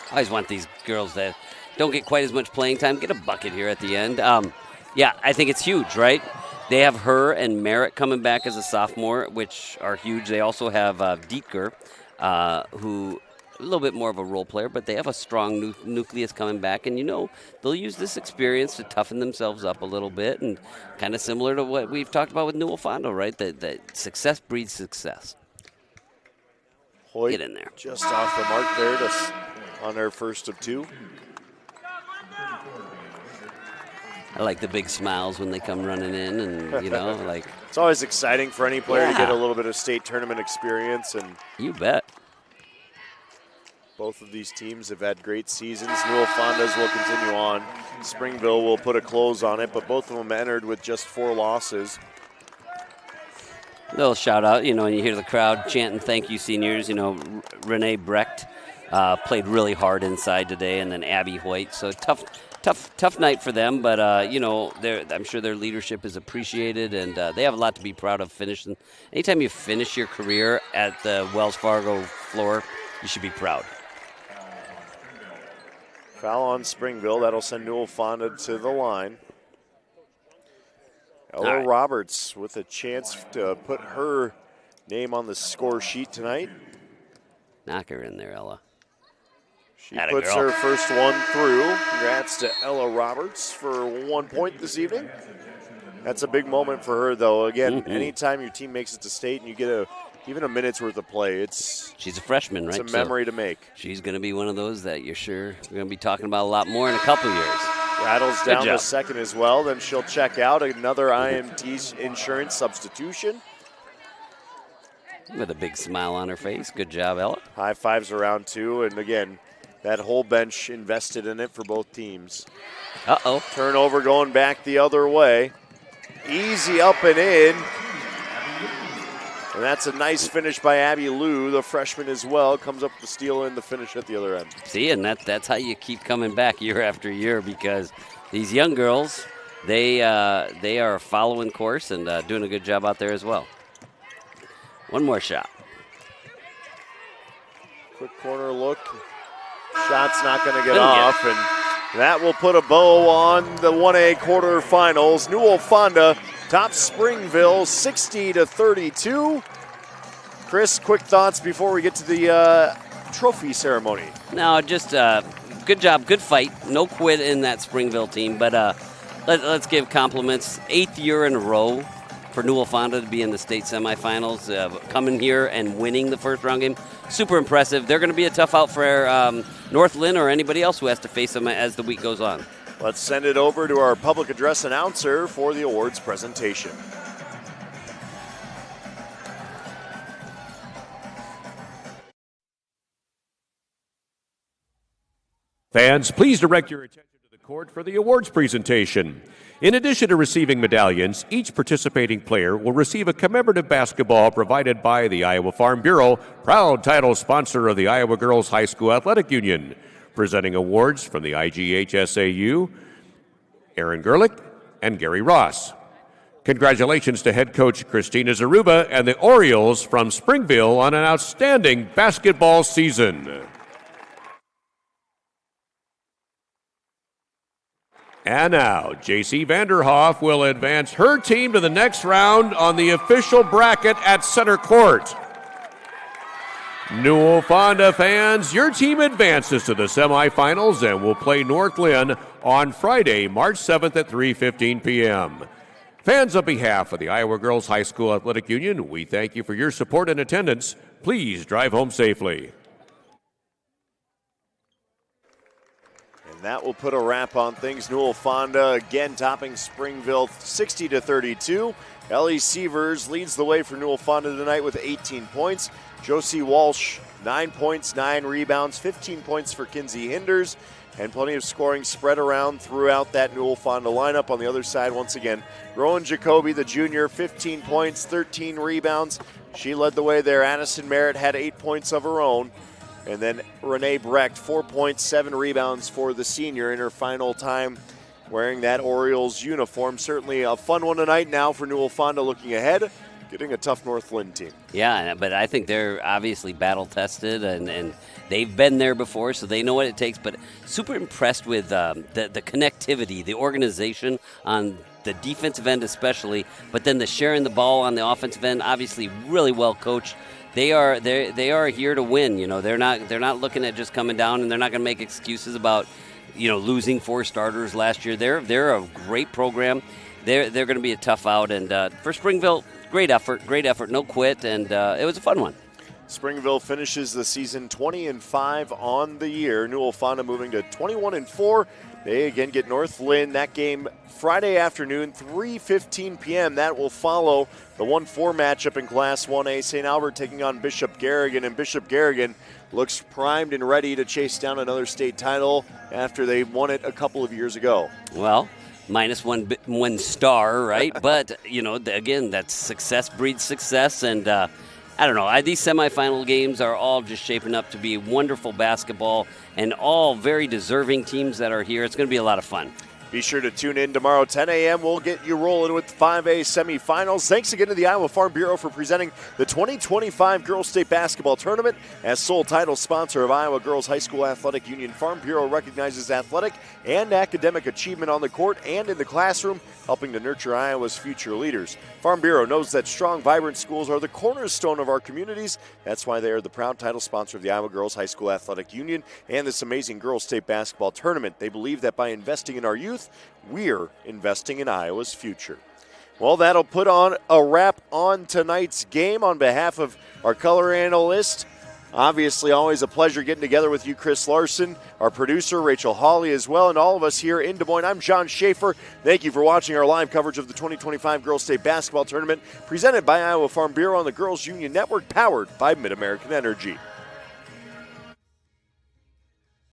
I always want these girls that don't get quite as much playing time, get a bucket here at the end. I think it's huge, right? They have her and Merritt coming back as a sophomore, which are huge. They also have Dietger, who a little bit more of a role player, but they have a strong nucleus coming back, and they'll use this experience to toughen themselves up a little bit, and kind of similar to what we've talked about with Newell-Fonda, right? That success breeds success. Hoyt get in there. Just off the mark there on her first of 2. I like the big smiles when they come running in, and it's always exciting for any player to get a little bit of state tournament experience, and you bet. Both of these teams have had great seasons. Newell-Fonda's will continue on. Springville will put a close on it, but both of them entered with just 4 losses. Little shout out, when you hear the crowd chanting "Thank you, seniors." Renee Brecht played really hard inside today, and then Abby Hoyt. So tough night for them. But I'm sure their leadership is appreciated, and they have a lot to be proud of finishing. Anytime you finish your career at the Wells Fargo floor, you should be proud. Foul on Springville. That'll send Newell-Fonda to the line. Ella Roberts with a chance to put her name on the score sheet tonight. Knock her in there, Ella. She puts her first one through. Congrats to Ella Roberts for 1 point this evening. That's a big moment for her, though. Again, anytime your team makes it to state and you get even a minute's worth of play, she's a freshman, right? It's a memory to make. She's going to be one of those that you're sure we're going to be talking about a lot more in a couple years. Rattles down the second as well. Then she'll check out. Another IMT insurance substitution. With a big smile on her face. Good job, Ella. High fives around 2. And again, that whole bench invested in it for both teams. Uh-oh. Turnover going back the other way. Easy up and in. And that's a nice finish by Abby Liu, the freshman as well. Comes up to steal in the finish at the other end. See, and that's how you keep coming back year after year, because these young girls, they are following course and doing a good job out there as well. One more shot. Quick corner look. Shot's not going to get off, and that will put a bow on the 1A quarterfinals. Newell-Fonda tops Springville 60-32. Chris, quick thoughts before we get to the trophy ceremony. No, just good job, good fight. No quit in that Springville team, but let's give compliments. 8th year in a row for Newell-Fonda to be in the state semifinals, coming here and winning the first round game. Super impressive. They're going to be a tough out for North Lynn or anybody else who has to face them as the week goes on. Let's send it over to our public address announcer for the awards presentation. Fans, please direct your attention to the court for the awards presentation. In addition to receiving medallions, each participating player will receive a commemorative basketball provided by the Iowa Farm Bureau, proud title sponsor of the Iowa Girls High School Athletic Union. Presenting awards from the IGHSAU, Aaron Gerlich and Gary Ross. Congratulations to head coach Christina Zaruba and the Orioles from Springville on an outstanding basketball season. And now, J.C. Vanderhoff will advance her team to the next round on the official bracket at center court. Newell-Fonda fans, your team advances to the semifinals and will play North Lynn on Friday, March 7th at 3:15 p.m. Fans, on behalf of the Iowa Girls High School Athletic Union, we thank you for your support and attendance. Please drive home safely. And that will put a wrap on things. Newell-Fonda again topping Springville 60-32. Ellie Sievers leads the way for Newell-Fonda tonight with 18 points. Josie Walsh, 9 points, 9 rebounds, 15 points for Kinsey Hinders, and plenty of scoring spread around throughout that Newell-Fonda lineup. On the other side, once again, Rowan Jacoby, the junior, 15 points, 13 rebounds. She led the way there. Addison Merritt had 8 points of her own. And then Renee Brecht, 4 points, 7 rebounds for the senior in her final time wearing that Orioles uniform. Certainly a fun one tonight now for Newell-Fonda looking ahead. Getting a tough North Lynn team. Yeah, but I think they're obviously battle-tested, and they've been there before, so they know what it takes. But super impressed with the connectivity, the organization on the defensive end especially, but then the sharing the ball on the offensive end, obviously really well coached. They are here to win. They're not looking at just coming down, and they're not going to make excuses about losing 4 starters last year. They're a great program. They're going to be a tough out, and for Springville, great effort, no quit, and it was a fun one. Springville finishes the season 20-5 on the year. Newell-Fonda moving to 21-4. They again get North Lynn. That game Friday afternoon, 3:15 p.m. That will follow the 1-4 matchup in Class 1A. St. Albert taking on Bishop Garrigan, and Bishop Garrigan looks primed and ready to chase down another state title after they won it a couple of years ago. Well, minus one star, right? But, again, that's success breeds success. And I don't know. These semifinal games are all just shaping up to be wonderful basketball and all very deserving teams that are here. It's going to be a lot of fun. Be sure to tune in tomorrow, 10 a.m. We'll get you rolling with 5A semifinals. Thanks again to the Iowa Farm Bureau for presenting the 2025 Girls State Basketball Tournament. As sole title sponsor of Iowa Girls High School Athletic Union, Farm Bureau recognizes athletic and academic achievement on the court and in the classroom, helping to nurture Iowa's future leaders. Farm Bureau knows that strong, vibrant schools are the cornerstone of our communities. That's why they are the proud title sponsor of the Iowa Girls High School Athletic Union and this amazing Girls State Basketball Tournament. They believe that by investing in our youth, we're investing in Iowa's future. Well, that'll put on a wrap on tonight's game. On behalf of our color analyst, obviously always a pleasure getting together with you, Chris Larson, our producer, Rachel Hawley as well, and all of us here in Des Moines. I'm John Schaefer. Thank you for watching our live coverage of the 2025 Girls State Basketball Tournament presented by Iowa Farm Bureau on the Girls Union Network, powered by Mid-American Energy.